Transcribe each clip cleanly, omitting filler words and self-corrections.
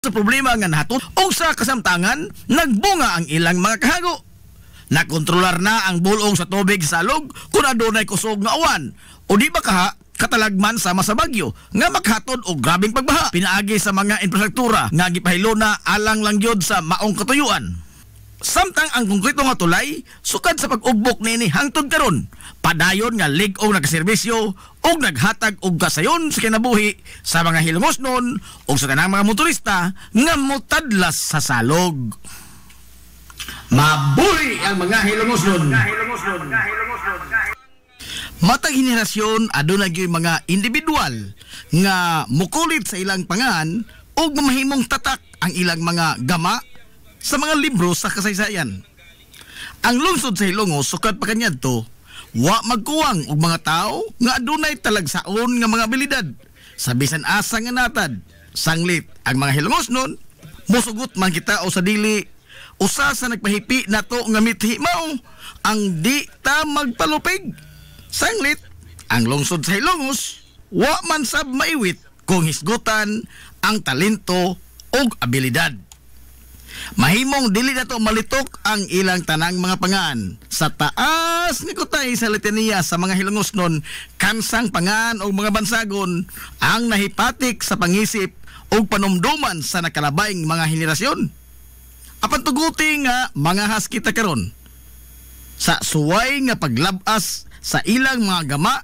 sa problema nga nahatot o sa kasamtangan nagbunga ang ilang mga kahago. Nakontrolar na ang bulong sa tubig sa salog kung adunay kusog nga awan o di ba katalagman sama sa bagyo nga makhatod og grabing pagbaha pinaagi sa mga infrastruktura nga gipahilo na alang lang gyud sa maong katuyuan. Samtang ang konkreto nga tulay sukad sa pag-ugbok nini hangtod karon padayon nga lig-ong nagaserbisyo og naghatag og kasayon sa kinabuhi sa mga hilongosnon o sa tanang mga motorista nga motadlas sa salog. Mabuhi ang mga hilongosnon. Matag henerasyon aduna gyud mga individual nga mukulit sa ilang pangan og mamahimong tatak ang ilang mga gama sa mga libro sa kasaysayan. Ang lungsod sa Hilongos sukad pa kaniadto wa magkuwang og mga tao nga adunay talagsaon nga mga abilidad sa bisan asa nga natad. Sanglit ang mga Hilongosnon musugot man kita o sa dili usa sa nagpahipi nato nga mithi mao ang di ta magpalupig. Sanglit ang lungsod sa Hilongos wa man sab maiwit kung hisgutan ang talento ug abilidad. Mahimong dili na to malitok ang ilang tanang mga pangan. Sa taas ni kutay sa litaniya sa mga Hilongosnon, kansang pangan o mga bansagon ang nahipatik sa pangisip o panumduman sa nakalabayng mga henerasyon. Apan tuguti nga mga haskita karon sa suway nga paglabas sa ilang mga gama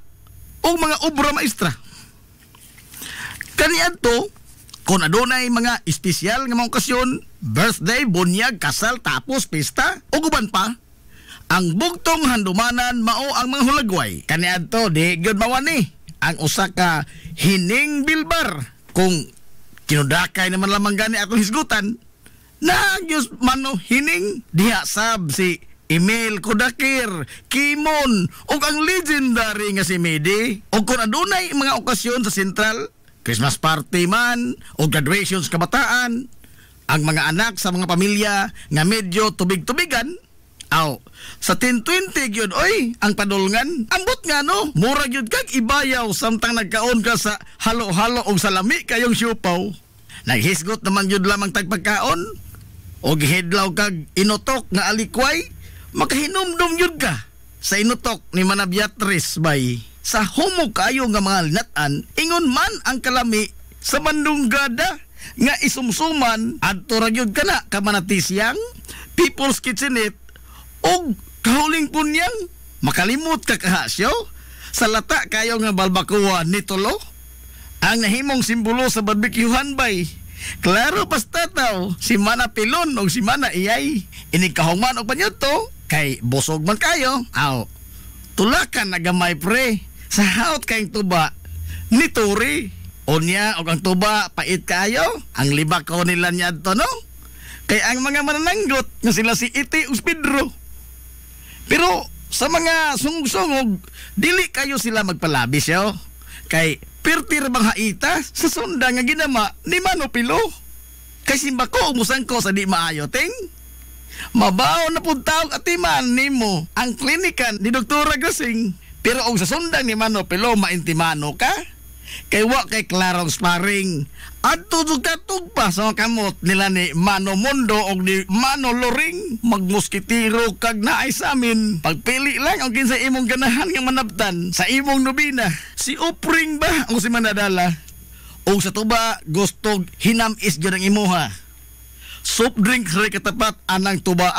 o mga obra maestra. Kaniadto kung adunay mga espesyal nga mga okasyon, birthday, bunyag, kasal, tapos pista, o guban pa, ang bugtong handumanan mao ang mga hulagway. Kaniadto, di gyud mawani ang usa ka hining bilbar. Kung kinudakay naman lamang gani atong hisgutan, nagyos mano hining diha sab si Emil Kodakir, Kimon, o ang legendary nga si Medi. O kung adunay mga okasyon sa sentral, Christmas party man o graduation sa kabataan, ang mga anak sa mga pamilya nga medyo tubig-tubigan, sa 10-20 yun, oy, ang padulngan, ambot nga no, mura yun kag ibayaw samtang nagkaon ka sa halo-halo o salami kayong siupaw. Naghisgot naman yun lamang tagpagkaon, o gihidlaw kag inutok nga alikway, makahinumdum yun ka sa inutok ni Manabiatris bay. Sa humo kayo nga mga linatan, ingon man ang kalami sa bandunggada nga isumsuman adto ra gyud kana ka Manatisyang, People's Kitchenette og kahuling punyang makalimot ka kahasyo sa lata kayo nga balbakuan ni Tolo ang nahimong simbolo sa barbecuehan bay. Klaro basta taw si Mana Pilon o si Mana Iyay ini kahungman og panyuto kay busog man kayo. Tulakan na gamay pre sa haot kayong tuba ni Turi. Unya og ang tuba pait kayo ang libak ko nila niya to no. Kay ang mga manananggot nga sila si Iti ug Pedro. Pero sa mga sungsungog dili kayo sila magpalabis yo. Kay pirtir bang haita sa sunda nga ginama ni Mano Pilo. Kay simba ko umusan ko sa di maayo ting. Mabaw na puntaw atiman nimo ang klinikan ni Dr. Gasing. Pero og sa sundang ni Mano Pilo maintimano ka kay wa kay klarong sparring at tutug pa sa kamot nila ni Mano Mundo og ni Mano Loring magmuskitiro kag naay sa amin pagpili lang ang kinsa imong ganahan nga manabtan sa imong nobina si Upring ba o si Manadala o sa tuba gustog hinamis gyud ang imuha soft drink ray katapat anang tuba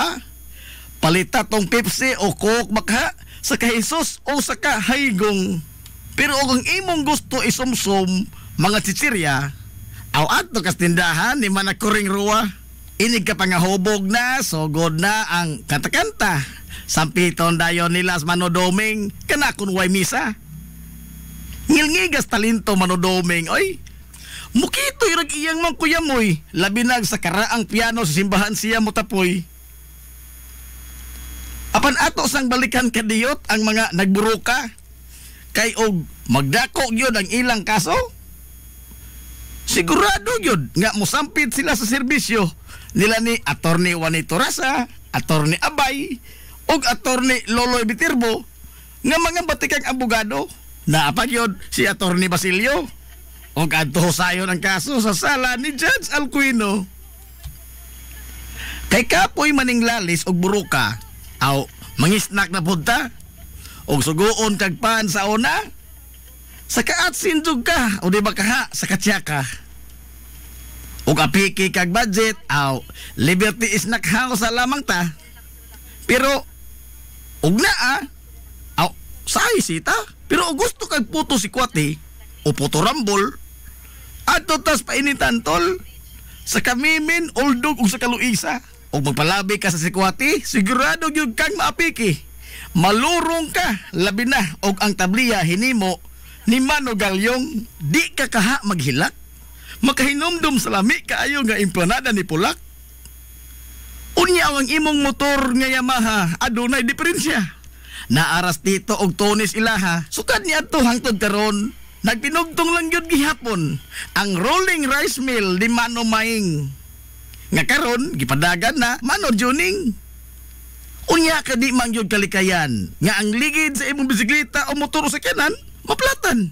palita tong Pepsi o Coke baka sa kahisos o sa kahaygong. Pero kung imong gusto isumsum mga chichirya ato kas tindahan ni Manakuring Ruwa inig ka pangahubog na sugod na ang kanta-kanta sampiton dayon nila sa Manodoming kana kun way misa ngilngigas talento Manodoming oy mukito irag iyang mang kuyamoy labi nag sa karaang piano sa simbahan siya motapoy. Apan ato sang balikan kadiyot ang mga nagburuka kay og magdako gyud ang ilang kaso. Sigurado gyud nga mosampit sila sa serbisyo nila ni Attorney Juanito Rasa, Attorney Abay og Attorney Loloy Bitirbo nga mga batikang abogado. Naapa gyud si Attorney Basilio o kadto sayon ang kaso sa sala ni Judge Alquino. Kay kapoy maning lalis og buruka, aw mangisnak na punta, og suguon kag pan sa una, sa kaatsin jud ka, o di ba kaha sa katsaka. Og apiki kag budget, aw liberty is nakhaw sa lamang ta. Pero, og naa, aw saay sita, pero og gusto kag puto si Kwati, o puto rambol, ato tas painitan tol, sa kamimin, oldog og sa kaluisa. O magpalabi ka sa sikwati, sigurado yung kang maapiki. Malurong ka, labi na, og ang tabliya hinimo ni Mano Galyong, di ka kaha maghilak. Makahinomdom sa lami kaayo nga implanada ni Pulak. Unya ang imong motor nga Yamaha, adunay diferensya. Naaras dito og tonis ilaha, sukad niya to hangtod karon. Nagpinugtong lang yun gihapon ang rolling rice mill ni Mano Maing. Nga karon gipadagan na Mano Juning. Unya ka di man yun kalikayan nga ang ligid sa imong bisikleta o motor sa kanan maplatan.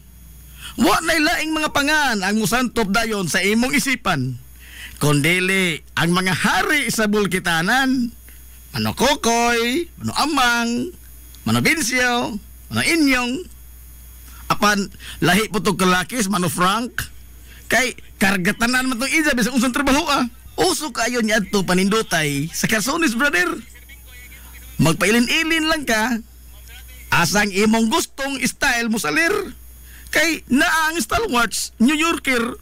Wa nay laing mga pangan ang musantop dayon sa imong isipan. Kondili ang mga hari sa bulkitanan, Mano Kokoy, Mano Amang, Mano Bincio, Mano Inyong, apan lahi po itong kalakis, Mano Frank, kay kargatanan man itong isa bisang unsang trabaho Uso kayo niya ito panindutay sa Carsones, brother. Magpailin-ilin lang ka, asang imong gustong style mo salir. Kay naang stalwarts, New Yorker,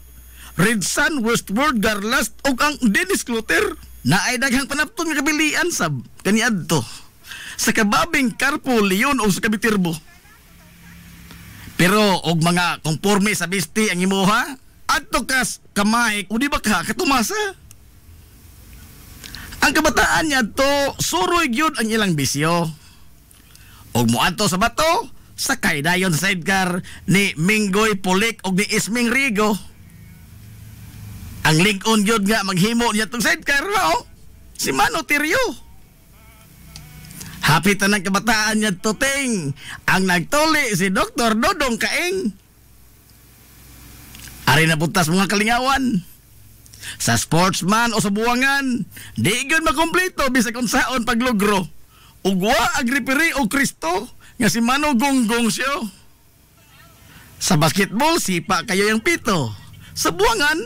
Red Sun, Westward, Garlast, o ang Dennis Clutter, na ay daghang panapton nga kabilian sab, kaniad to, sa kababing Carpo, Leon, o sa Kabitirbo. Pero, og mga konforme sa bisti ang imuha, adto kas kamay, o di ba ka katumasa? Ang kabataan niya to, suroy gyud ang ilang bisyo. Og muadto sa bato, sakay dayon sa sidecar ni Minggoy Pulik og ni Isming Rigo. Ang link-on gyud nga maghimo niya tong sidecar, no? Si Mano Tirio. Hapit na ng kabataan niya to, ting. Ang nagtuli si Dr. Dodong Kaing. Ari na butas mga kalingawan. Sa sportsman o sa buwangan, di yun makumpleto bisa kung saon paglugro. Ugwa agripiri o Kristo nga si Mano Gonggong siyo. Sa basketball, sipa kayo yung pito. Sa buwangan,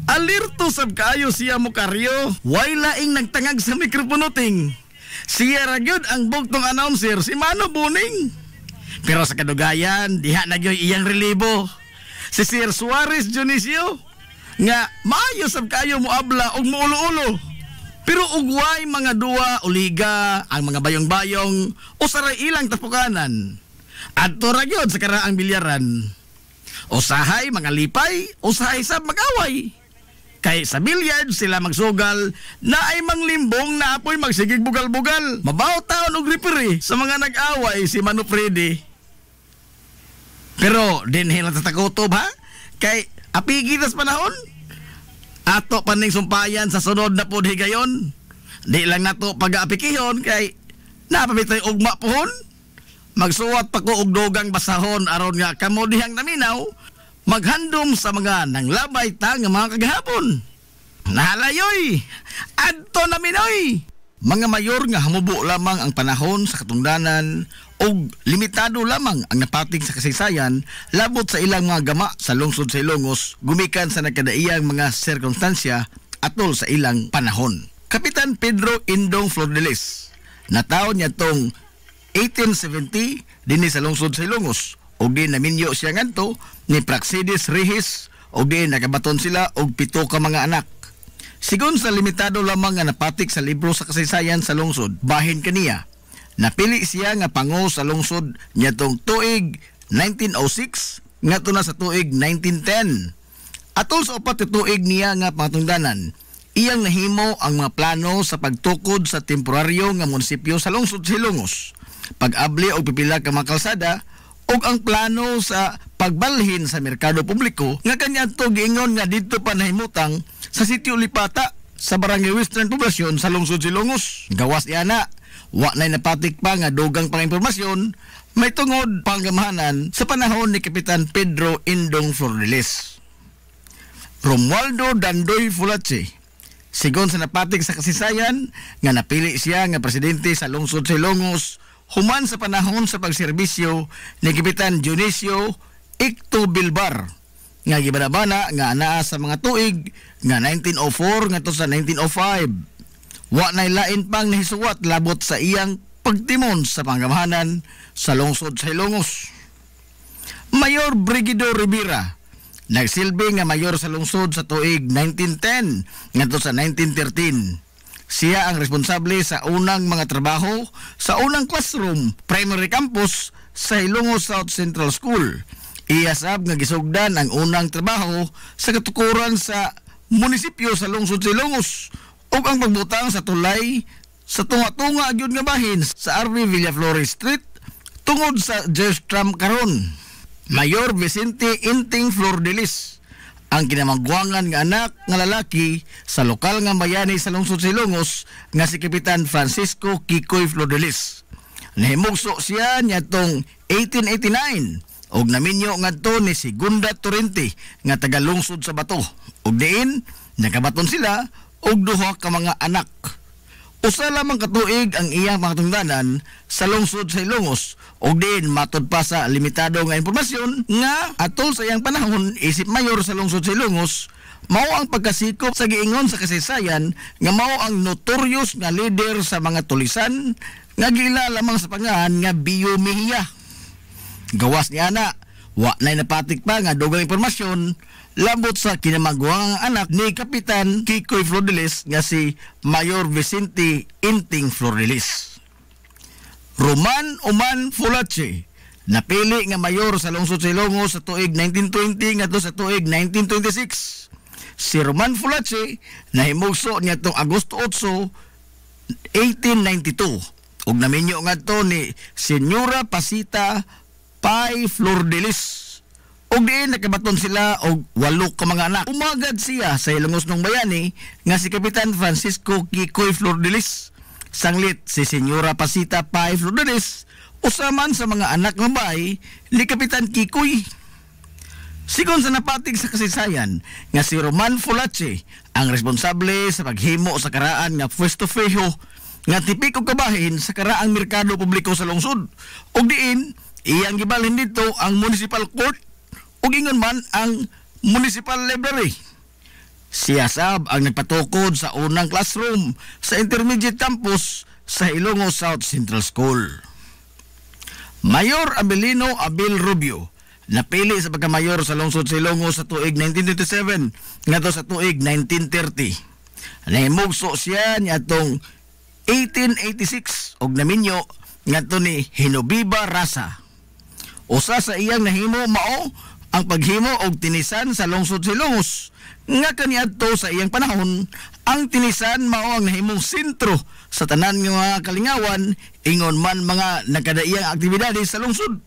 alirto sab kayo siya mo karyo. Way laing nagtangag sa mikroponoting. Siya ragyod ang bugtong announcer, si Mano Buning. Pero sa kadugayan, diha na gyoy iyang relibo. Si Sir Suarez Dionisio, nga maayos sab kayo mo abla og muulo-ulo. Pero ugway mga duwa o liga ang mga bayong-bayong o saray ilang tapukanan. Adto ra gyud sa karaang bilyaran. Usahay mga lipay, usahay sab mag-away. Kay sa bilyard sila magsugal na ay manglimbong na apoy magsigig bugal-bugal. Mabaw taon og referee sa mga nag-away si Mano Freddy. Pero din hila tatakotob ha? Kay apigitas panahon, ato paning sumpayan sa sunod na pod higayon. Di lang nato pag-aapikihon kay napabitay ugma pohon. Magsuwat pa ko og dogang basahon aron nga kamo dihang naminaw maghandom sa mga nanglabay ta nga mga kagahapon. Nahalayoy, adto naminoy. Mga mayor nga hamubo lamang ang panahon sa katungdanan og limitado lamang ang napating sa kasaysayan labot sa ilang mga gama sa lungsod sa Ilongos gumikan sa nagkadaiyang mga sirkunstansya atol sa ilang panahon. Kapitan Pedro Indong Flordelis, nataon niya tong 1870 dinhi sa lungsod sa Ilongos og di naminyo siya ngadto ni Praxedis Rehis og di nakabaton sila og 7 ka mga anak. Sigon sa limitado lamang nga napatik sa libro sa kasaysayan sa lungsod, bahin kaniya, napili siya nga pango sa lungsod niya tong tuig 1906 ngadto na sa tuig 1910. Atol sa upat tuig niya nga patungdanan, iyang nahimo ang mga plano sa pagtukod sa temporaryo nga munisipyo sa lungsod sa Ilongos, pag-abli og pipila ka mga kalsada, og ang plano sa pagbalhin sa merkado publiko nga kanya to giingon nga dito pa nahimutang sa sitio Lipata sa barangay Western Poblasyon sa lungsod Silongos. Gawas iana, wa nay napatik pa nga dugang pang impormasyon may tungod panggamahanan sa panahon ni Kapitan Pedro Indong Flordelis. Romualdo Dandoy Fulache. Sigon sa napatig sa kasaysayan nga napili siya nga presidente sa lungsod sa Ilongos human sa panahon sa pagserbisyo ni Kapitan Dionisio Icto Bilbar nga gibanabana nga anaa sa mga tuig nga 1904 ngadto sa 1905. Wa nay lain pang nahisuwat labot sa iyang pagtimon sa pangamahanan sa lungsod sa Ilongos. Mayor Brigido Rivera nagsilbi nga mayor sa lungsod sa tuig 1910 ngadto sa 1913. Siya ang responsable sa unang mga trabaho sa unang classroom primary campus sa Ilongos South Central School. Iyasab nga gisugdan ang unang trabaho sa katukuran sa munisipyo sa lungsod sa Ilongos ug ang pagbutang sa tulay sa tunga-tunga gyud nga bahin sa RV Villaflores Street tungod sa Jerstram karon. Mayor Vicente Inting Flordelis ang kinamangguangan nga anak nga lalaki sa lokal nga bayani sa lungsod sa Ilongos nga si Kapitan Francisco Kikoy Flordelis. Nahimugso siya niadtong 1889 og naminyo ngadto ni Segunda Torrente nga taga lungsod sa Bato ug diin nakabaton sila og duha ka mga anak. Usa lamang katuig ang iyang mga tungdanan sa lungsod sa Ilongos ug diin matud pa sa limitado nga impormasyon nga atol sa iyang panahon isip mayor sa lungsod sa Ilongos mao ang pagkasikop sa giingon sa kasaysayan nga mao ang notorious nga leader sa mga tulisan nga gila lamang sa pangalan nga Bio Mejia. Gawas ni ana wa nay napatik pa nga dugang impormasyon labot sa kinamangguang anak ni Kapitan Kikoy Flordelis nga si Mayor Vicente Inting Flordelis. Roman Oman Fulache napili nga mayor sa lungsod sa Ilongos sa tuig 1920 ngadto sa tuig 1926. Si Roman Fulache nahimugso niadtong Agosto 8, 1892 ug naminyo ngadto ni Senyora Pasita Pai Flordelis. Og diin nakabaton sila og 8 ka mga anak. Umagad siya sa Ilongos nung bayani nga si Kapitan Francisco Kikoy Flordelis. Sanglit si Senyora Pasita Pai Flordelis usaman sa mga anak ng bahay ni Kapitan Kikoy. Sigon sa napatig sa kasaysayan nga si Roman Fulache ang responsable sa paghimo sa karaan nga pwesto fijo nga tipiko kabahin sa karaang merkado publiko sa lungsod. Og diin iyang gibalhin dito ang municipal court ug ingon man ang municipal library. Siya sab ang nagpatukod sa unang classroom sa intermediate campus sa Ilongos South Central School. Mayor Abelino Abel Rubio napili sa pagkamayor sa lungsod sa Ilongos sa tuig 1927 ngadto sa tuig 1930. Nahimugso siya niadtong 1886 og naminyo ngadto ni Hinobiba Rasa. Usa sa iyang nahimo mao ang paghimo og tinisan sa lungsod sa Ilongos nga kaniadto sa iyang panahon ang tinisan mao ang nahimong sentro sa tanan nga kalingawan ingon man mga nagkadaiyang aktibidades sa lungsod.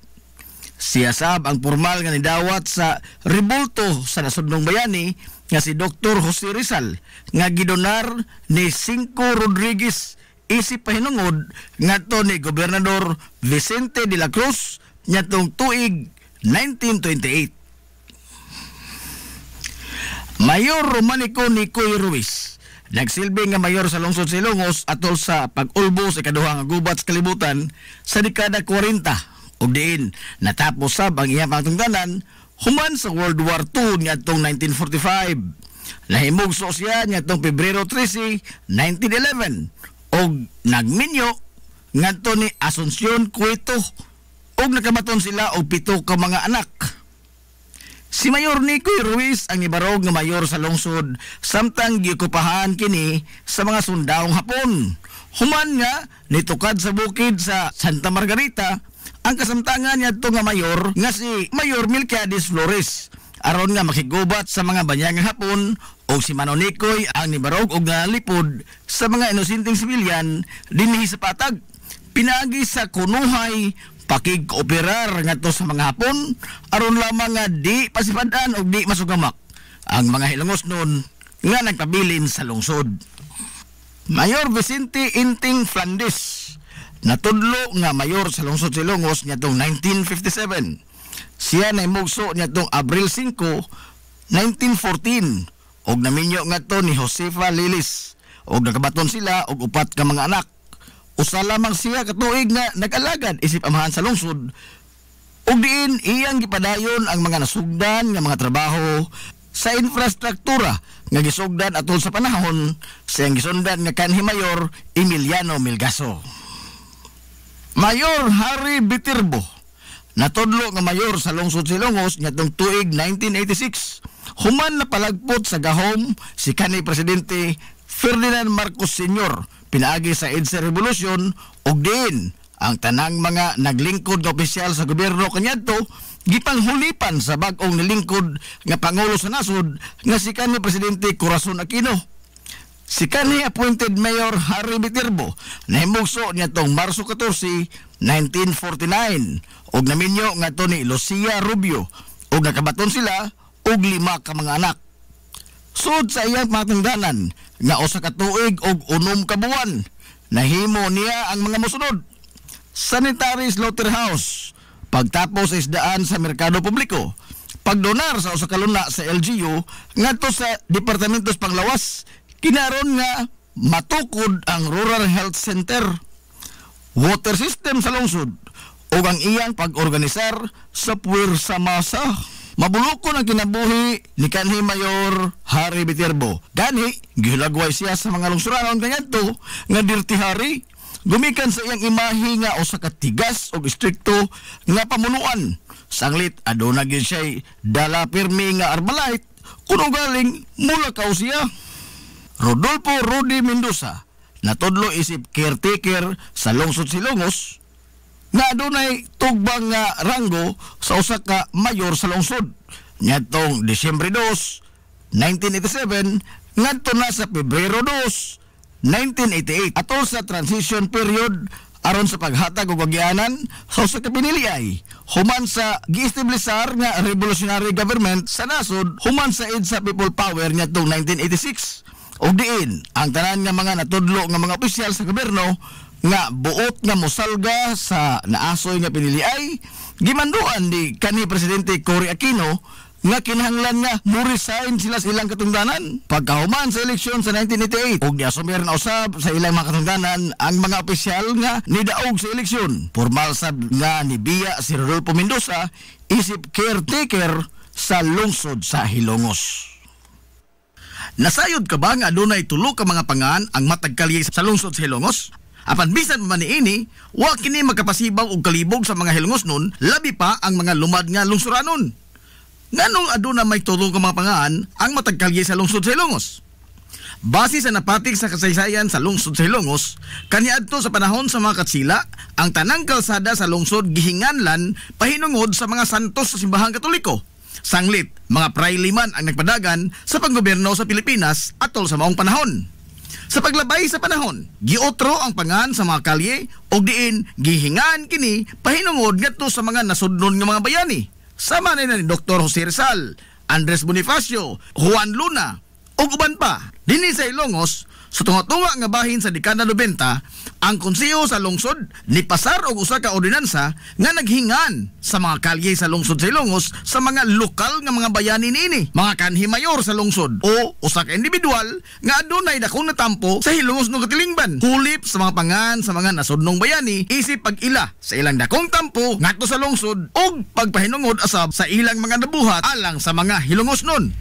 Siya sab ang formal nga nidawat sa rebulto sa nasudnong bayani nga si Dr. Jose Rizal nga gidonar ni Cinco Rodriguez isip pahinungod ngadto ni Gobernador Vicente de la Cruz ngadtong tuig 1928. Mayor Romanico Nicoy Ruiz nagsilbi nga mayor sa lungsod sa Ilongos atol sa pag-ulbo sa ikaduhang gubat sa kalibutan sa dekada 40 ug diin natapos sab ang iyang pangtungdanan human sa World War II ngadtong 1945. Nahimugso siya ngadtong Pebrero 13, 1911 ug nagminyo ngadto ni Asuncion Cueto ug nakabaton sila og 7 ka mga anak. Si Mayor Nicoy Ruiz ang ibarog nga mayor sa lungsod samtang gikupahan kini sa mga sundawong Hapon. Human nga nitukad sa bukid sa Santa Margarita ang kasamtangan niadto nga mayor nga si Mayor Melquiades Flores aron nga makigubat sa mga banyagang Hapon o si Manong Nicoy ang nibarog og nalipod sa mga inosenteng sibilyan dinhi sa patag. Pinagi sa kunuhay pakig-kooperar ngadto sa mga Hapon aron lamang nga di pasipadan o di masugamak ang mga Ilongos noon nga nagpabilin sa lungsod. Mayor Vicente Inting Flandes natudlo nga mayor sa lungsod sa Ilongos ngadtong 1957. Siya nahimugso ngadtong Abril 5, 1914 og naminyo ngadto ni Josefa Lilis og nakabaton sila og upat ka mga anak. Usa lamang siya ka tuig nga nag-alagad isip amahan sa lungsod. Ug diin iyang gipadayon ang mga nasugdan nga mga trabaho sa infrastruktura nga gisugdan atol sa panahon sa iyang gisundan nga kanhi Mayor Emiliano Melgaso. Mayor Harry Viterbo natudlo nga mayor sa lungsod Silongos ngadtong tuig 1986. Human na palagpot sa gahom si kanhi presidente Ferdinand Marcos Sr. pinaagi sa EDSA Revolution ug diin ang tanang mga naglingkod nga opisyal sa gobyerno kaniadto gipanghulipan sa bag-ong nilingkod nga pangulo sa nasod nga si kanhi presidente Corazon Aquino. Si kanhi appointed Mayor Harry Viterbo nahimugso niadtong Marso 14, 1949 ug naminyo ngadto ni Lucia Rubio ug nakabaton sila og 5 ka mga anak. Sud sa iyang matungdanan nga usa ka tuig og 6 ka buwan nahimo niya ang mga mosunod: sanitary slaughterhouse, pagtapos sa isdaan sa merkado publiko, pagdonar sa usa ka luna sa LGU ngadto sa departamentos panglawas, kinaron nga matukod ang Rural Health Center, water system sa lungsod ug ang iyang pag-organisar sa puwersa masa. Mabulukon ang kinabuhi ni kanhi Mayor Harry Viterbo. Gani gihulagway siya sa mga lungsuranon kaniadto nga Dirty Harry. Gumikan sa iyang imahe nga usa ka tigas ug istrikto nga pamunuan. Sanglit aduna gyud siya dala pirmi nga Armalite kuno galing Mulacao siya. Rodolfo Rudy Mendoza natudlo isip caretaker sa lungsod Silongos nga adunay tugbang nga ranggo sa usa ka mayor sa lungsod. Ngadtong Disyembre 2, 1987 ngadto na sa Pebrero 2, 1988 atol sa transition period aron sa paghatag og bagyanan sa usa ka piniliay human sa giestablisar nga revolutionary government sa nasod human sa EDSA People Power ngadtong 1986. Og diin ang tanan nga mga natudlo nga mga opisyal sa gobyerno nga buot nga mosalga sa naasoy nga piniliay gimanduan ni kanhi presidente Cory Aquino nga kinahanglan nga mo-resign sila sa ilang katungdanan pagkahuman sa eleksyon sa 1988 ug giasumir na usab sa ilang mga katungdanan ang mga opisyal nga nidaog sa eleksyon. Formal sab nga nibiya si Rodolfo Mendoza isip caretaker sa lungsod sa Hilongos. Nasayod ka ba nga adunay tulo ka mga pangan ang matag kalye sa lungsod sa Hilongos? Apan bisan man niini, wa kini magkapasibaw og kalibog sa mga Hilongos nun, labi pa ang mga lumad nga lungsuranon. Nganong aduna may tulo ka mga pangan ang matag kalye sa lungsod sa Hilongos? Base sa napatik sa kasaysayan sa lungsod sa Hilongos, kaniadto sa panahon sa mga Katsila, ang tanang kalsada sa lungsod gihinganlan pahinungod sa mga santos sa simbahang Katoliko. Sanglit, mga prailiman ang nagpadagan sa panggobyerno sa Pilipinas atol sa maong panahon. Sa paglabay sa panahon, giotro ang pangan sa mga kalye o diin gihingan kini pahinungod ngadto sa mga nasudnon nga mga bayani. Sama na ni Dr. Jose Rizal, Andres Bonifacio, Juan Luna o uban pa. Dinhi sa Hilongos, sa tunga-tunga nga bahin sa dekada 90, ang konseho sa lungsod ni pasar og usa ka ordinansa nga naghingan sa mga kalye sa lungsod sa Hilongos sa mga lokal nga mga bayani niini, mga kanhi mayor sa lungsod o usa ka individual nga adunay dakong natampo sa Hilongos no katilingban. Hulip sa mga pangan sa mga nasudnong bayani isip pag-ila sa ilang dakong tampo ngadto sa lungsod ug pagpahinungod asab sa ilang mga nabuhat alang sa mga Hilongos nun.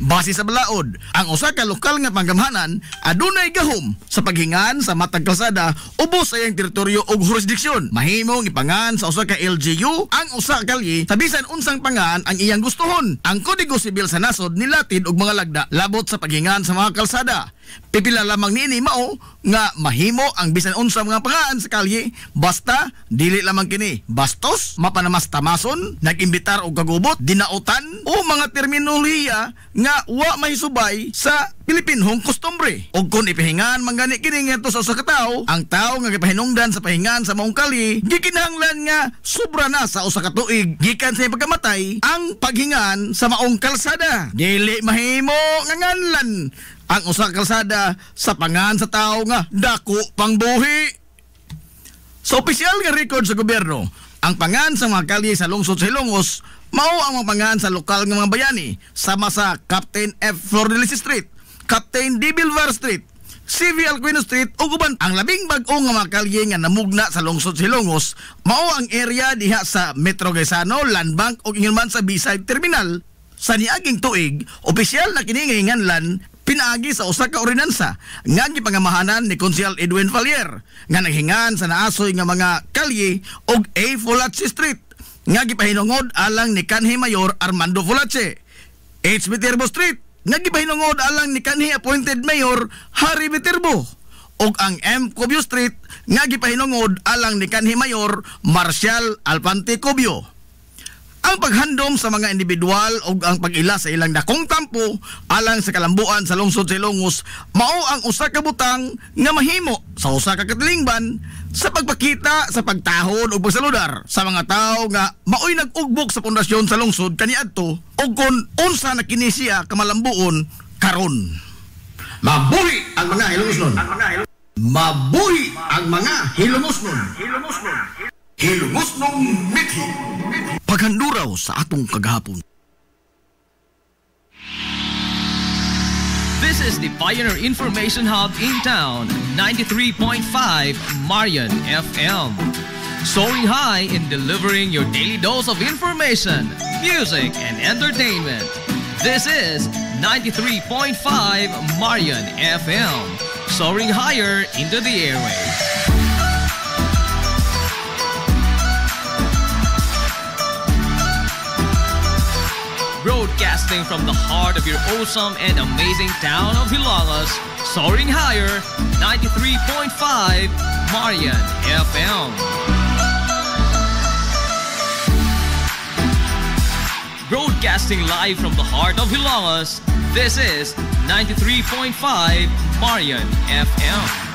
Base sa balaod, ang usa ka lokal nga panggamhanan adunay gahom sa paghingan sa matag kalsada ubos sa iyang teritoryo ug jurisdiksyon. Mahimong ipangan sa usa ka LGU ang usa ka kalye sa bisan unsang pangan ang iyang gustuhon. Ang Kodigo Sibil sa nasod nilatid og mga lagda labot sa paghingan sa mga kalsada. Pipila lamang niini mao nga mahimo ang bisan unsa mga pangaan sa kalye basta dili lamang kini bastos, mapanamastamason, nagimbitar og kagubot, dinautan o mga terminolohiya nga wa mahisubay sa Pilipinhong kostumbre. Og kung ipahingan manggani kini ngadto sa usa ka tawo, ang tawo nga gipahinungdan sa pahingan sa maong kalye gikinahanglan nga sobra na sa usa ka tuig gikan sa pagkamatay ang paghingan sa maong kalsada. Dili mahimo nga nganlan ang usa ka kalsada sa pangan sa tao nga dako pang buhi. Sa opisyal nga record sa gobyerno, ang pangan sa mga kalye sa lungsod sa Hilongos Mao ang mga pangan sa lokal nga mga bayani sama sa Captain F. Flordelis Street, Captain D. Bilvar Street, CV Alcuino Street ug uban. Ang labing bag-o nga mga kalye nga namugna sa lungsod Silongos mao ang area diha sa Metro Gaisano, Land Bank ug ingon man sa B-side terminal. Sa niaging tuig, opisyal na kini nga hinganlan pinaagi sa usa ka ordinansa nga gipangamahanan ni Konsehal Edwin Valier nga naghingan sa naasoy nga mga kalye og A. Fulache Street nga gipahinungod alang ni kanhi Mayor Armando Fulache, H. Viterbo Street nga gipahinungod alang ni kanhi appointed Mayor Harry Viterbo, ug ang M. Cubio Street nga gipahinungod alang ni kanhi Mayor Marcial Alpante Cubio. Ang paghandom sa mga individual o ang pag-ila sa ilang dakong tampo alang sa kalambuan sa lungsod Silongos mao ang usa ka butang nga mahimo sa usa ka katilingban sa pagpakita sa pagtahon o pagsaludar sa mga tao nga maoy nag-ugbok sa pundasyon sa lungsod kaniadto o kung unsa na kini siya kamalambuon karon. Mabuhi ang mga Hilongosnon. Mabuhi ang mga Hilongosnon. Hilongosnong mithi. Paghanduraw sa atong kagahapon. This is the Pioneer Information Hub in town, 93.5 Marian FM. Soaring high in delivering your daily dose of information, music, and entertainment. This is 93.5 Marian FM. Soaring higher into the airwaves. Broadcasting from the heart of your awesome and amazing town of Hilangas, soaring higher, 93.5 Marian FM. Broadcasting live from the heart of Hilangas, this is 93.5 Marian FM.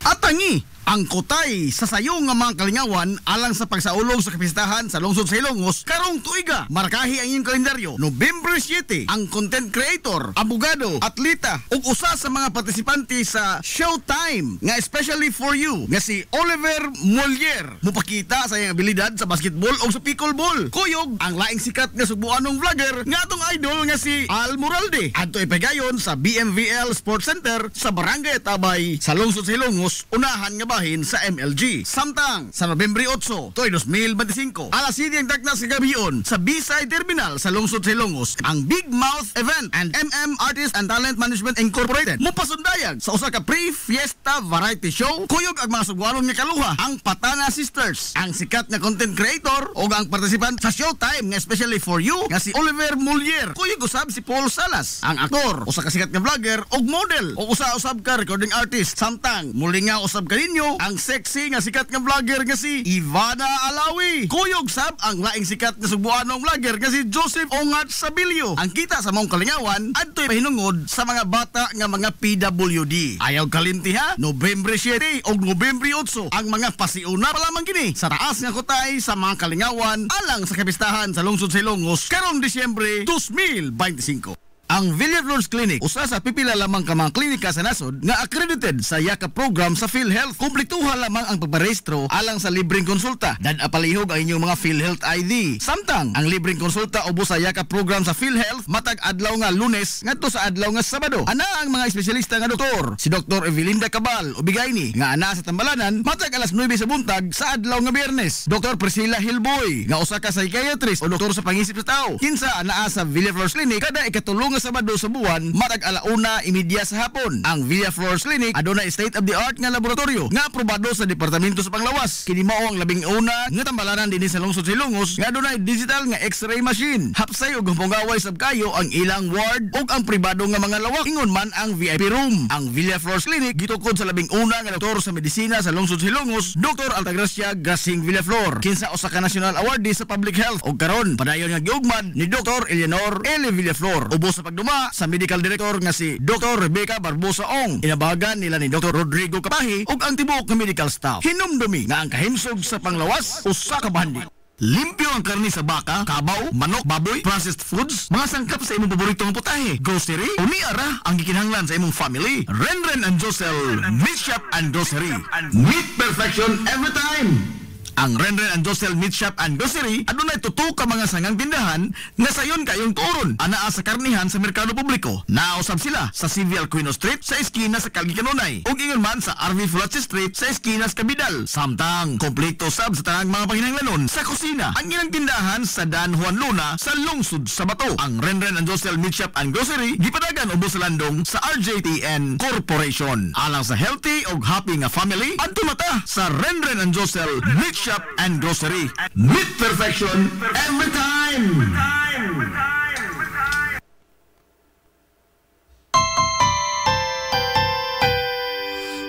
Atangi ang kutay sa sayo nga mga kalingawan alang sa pagsaulog sa kapistahan sa lungsod sa Hilongos karong tuiga. Markahi ang inyong kalendaryo. November 7, ang content creator, abogado, atleta ug usa sa mga partisipante sa Showtime nga especially for you nga si Oliver Molier mupakita sa iyang abilidad sa basketball ug sa pickleball. Kuyog ang laing sikat nga Subuanong vlogger nga atong idol nga si Al Moralde adto ipegayon sa BMVL Sports Center sa Barangay Tabay sa lungsod sa Hilongos, unahan nga bahin sa MLG. Samtang sa Nobyembre 8, 2025, alas 7 ang taknas kagabion sa B-side terminal sa lungsod sa Hilongos ang Big Mouth Event and MM Artist and Talent Management Incorporated. Mupasundayag sa usa ka pre-fiesta variety show. Kuyog ang mga Subuanon nga kaluha, ang Patana Sisters, ang sikat nga content creator o ang participant sa Showtime nga especially for you nga si Oliver Molier. Kuyog usab si Paul Salas, ang aktor, usa ka sikat nga vlogger og model o usa usab ka recording artist. Samtang muli nga usab kaninyo ang sexy nga sikat nga vlogger nga si Ivana Alawi. Kuyog sab ang laing sikat nga Subuanong vlogger nga si Joseph Ongat Sabilio. Ang kita sa mong kalingawan adto'y pahinungod sa mga bata nga mga PWD. Ayaw kalinti ha, Nobyembre 7 o Nobyembre 8 ang mga pasiuna pa lamang kini sa taas nga kutay sa mga kalingawan alang sa kapistahan sa lungsod sa Hilongos karong Disyembre 2025. Ang Villaflores Clinic, usa sa pipila lamang ka mga klinika sa nasod nga accredited sa YAKA program sa PhilHealth. Kumpletuha lamang ang pagparehistro alang sa libreng konsulta. Palihog ang inyong mga PhilHealth ID. Samtang ang libreng konsulta ubos sa YAKA program sa PhilHealth matag adlaw nga Lunes ngadto sa adlaw nga Sabado. Ana ang mga espesyalista nga doktor, si Dr. Evelinda Cabal Ubigayni nga ana sa Tambalanan matag alas 9 sa buntag sa adlaw nga Biyernes. Dr. Priscilla Hilboy nga usa ka psychiatrist o doktor sa pangisip sa tao. Kinsa anaa sa Villaflores Clinic kada ikatulong Sabado sa buwan matag alauna imedya sa hapon. Ang Villaflores Clinic aduna state of the art nga laboratorio nga aprobado sa Departamento sa Panglawas. Kini mao ang labing una nga tambalanan dinhi sa lungsod sa Hilongos nga aduna digital nga X-ray machine. Hapsay ug pungaway sab kayo ang ilang ward ug ang pribado nga mga lawak. Ingon man ang VIP room. Ang Villaflores Clinic gitukod sa labing una nga doktor sa medisina sa lungsod sa Hilongos, Dr. Altagracia Gasing Villaflor. Kinsa usa ka national awardee sa public health ug karon padayon nga giugmad ni Dr. Eleanor L. Villaflor. Ubos sa pagduma sa medical director nga si Dr. Rebecca Barbosa Ong. Inabagan nila ni Dr. Rodrigo Kapahi ug ang tibuok nga medical staff. Hinumdumi nga ang kahimsog sa Panglawas usa ka bahandi. Limpyo ang karni sa baka, kabaw, manok, baboy, processed foods, mga sangkap sa imong paboritong putahe, grocery, o niara ang gikinahanglan sa imong family. Renren and Josel Meat Shop and Grocery. Meat perfection every time. Ang Renren and Josel Meat Shop and Grocery adunay tutok ka mga sangang tindahan nga sayon kayong turon anaa sa karnihan sa merkado publiko. Nausab sila sa Civil Quino Street sa eskina sa Calgary Kanunay ug ingon man sa RV Fulache Street sa eskina sa Cabidal. Samtang kompleto sab sa tanang mga panginahanglanon sa kusina. Ang ilang tindahan sa Dan Juan Luna sa lungsod sa Bato. Ang Renren and Josel Meat Shop and Grocery gipadagan ubos sa landong sa RJTN Corporation. Alang sa healthy ug happy nga family, adto mata sa Renren and Josel Meat Shop and Grocery. Meat perfection every time.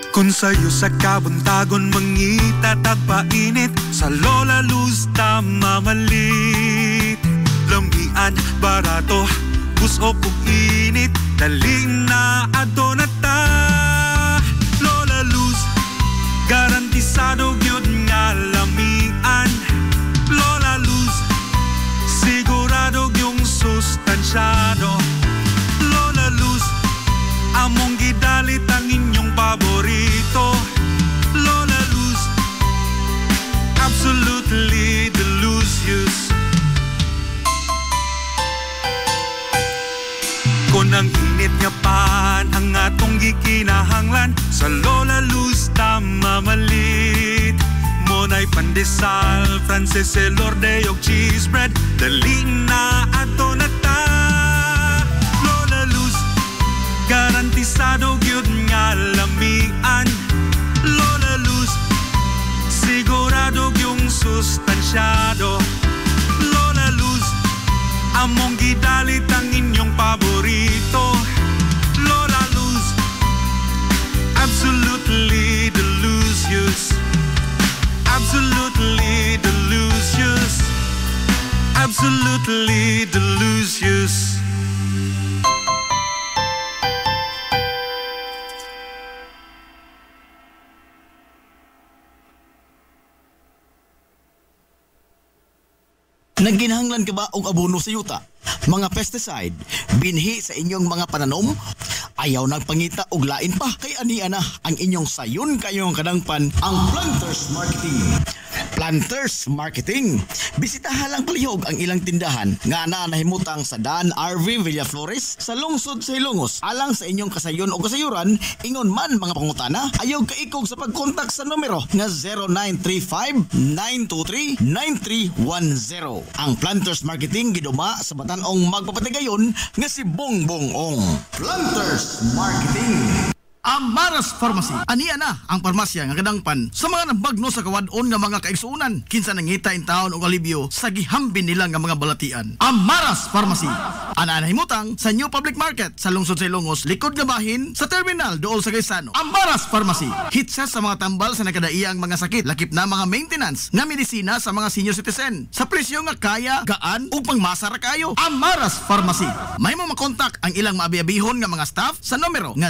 Kung sa'yo sa kabuntagon mangita tagpainit, sa Lola Luz mamalit. Lambian, barato, buso kong init, dali na adto na ta. Lola Luz, garantisado gyud nga lamian. Lola Luz, sigurado yung sustansyado. Lola Luz, among gidalit ang inyong paborito. Lola Luz, absolutely delicious. Kung ang init nga pan ang atong gikinahanglan, sa Lola Luz mamalit. Monay pandesal, Frances Elorde og cheese bread, dali na ato na ta. Lola Luz, garantisado gyud nga lamian. Lola Luz, sigurado yung sustansyado. Lola Luz, among gidalit ang inyong paborito. Lola Luz, absolutely delicious. Absolutely delicious. Absolutely delicious. Nagginahanglan ka ba og abono sa yuta? Mga pesticide, binhi sa inyong mga pananom? Ayaw nagpangita og lain pa kay ania na ang inyong sayon kayong kadangpan ang Planters Marketing. Planters Marketing. Bisitahan lang palihog ang ilang tindahan nga na nahimutang sa Dan RV Villaflores sa lungsod sa Ilongos. Alang sa inyong kasayon o kasayuran, ingon man mga pangutana, ayaw kaikog sa pagkontak sa numero nga 0935-923-9310. Ang Planters Marketing giduma sa Batanong magpapatigayon nga si Bongbong Ong. Planters Marketing. Amaras Pharmacy. Ania na ang parmasya nga kadangpan sa mga nabagno sa kawadon nga mga kaigsuunan. Kinsa nangita in taon og alibyo sa gihambin nila nga mga balatian. Amaras Pharmacy. Ana nahimutang sa New Public Market sa lungsod sa Ilongos, likod nga bahin sa terminal dool sa Gaisano. Amaras Pharmacy. Hitsa sa mga tambal sa nakadaiyang mga sakit, lakip na mga maintenance nga medisina sa mga senior citizen. Sa presyo nga kaya, gaan ug pangmasara kayo. Amaras Pharmacy. May mo makontak ang ilang maabiyabihon nga mga staff sa numero nga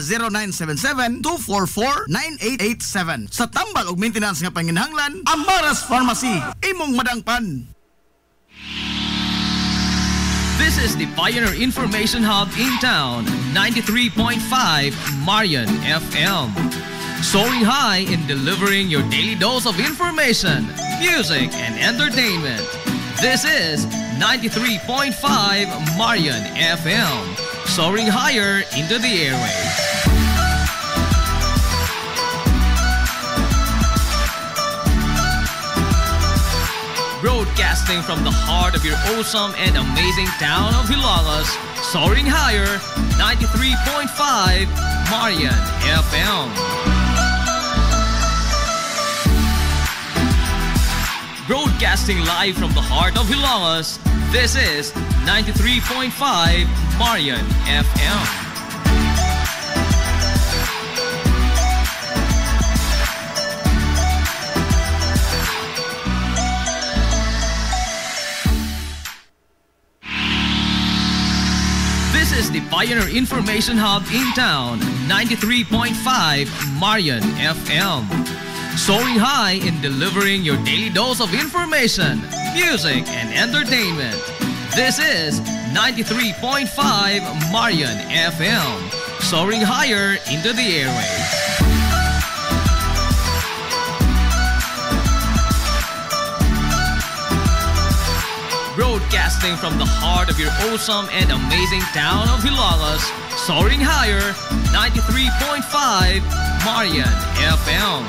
0977-244-9887. Sa tambal og maintenance nga panginahanglan, Amaras Pharmacy. Imong madangpan. This is the Pioneer Information Hub in town, 93.5 Marian FM. Soaring high in delivering your daily dose of information, music, and entertainment. This is 93.5 Marian FM. Soaring higher into the airwaves. Broadcasting from the heart of your awesome and amazing town of Hilalas, soaring higher, 93.5 Marian FM. Broadcasting live from the heart of Hilalas, this is 93.5 Marian FM. This is the Pioneer Information Hub in town, 93.5 Marian FM. Soaring high in delivering your daily dose of information, music, and entertainment. This is 93.5 Marian FM. Soaring higher into the airwaves. Broadcasting from the heart of your awesome and amazing town of Hilagas, soaring higher, 93.5 Marian FM.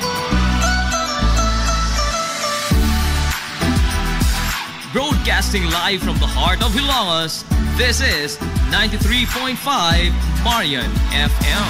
Broadcasting live from the heart of Hilagas, this is 93.5 Marian FM.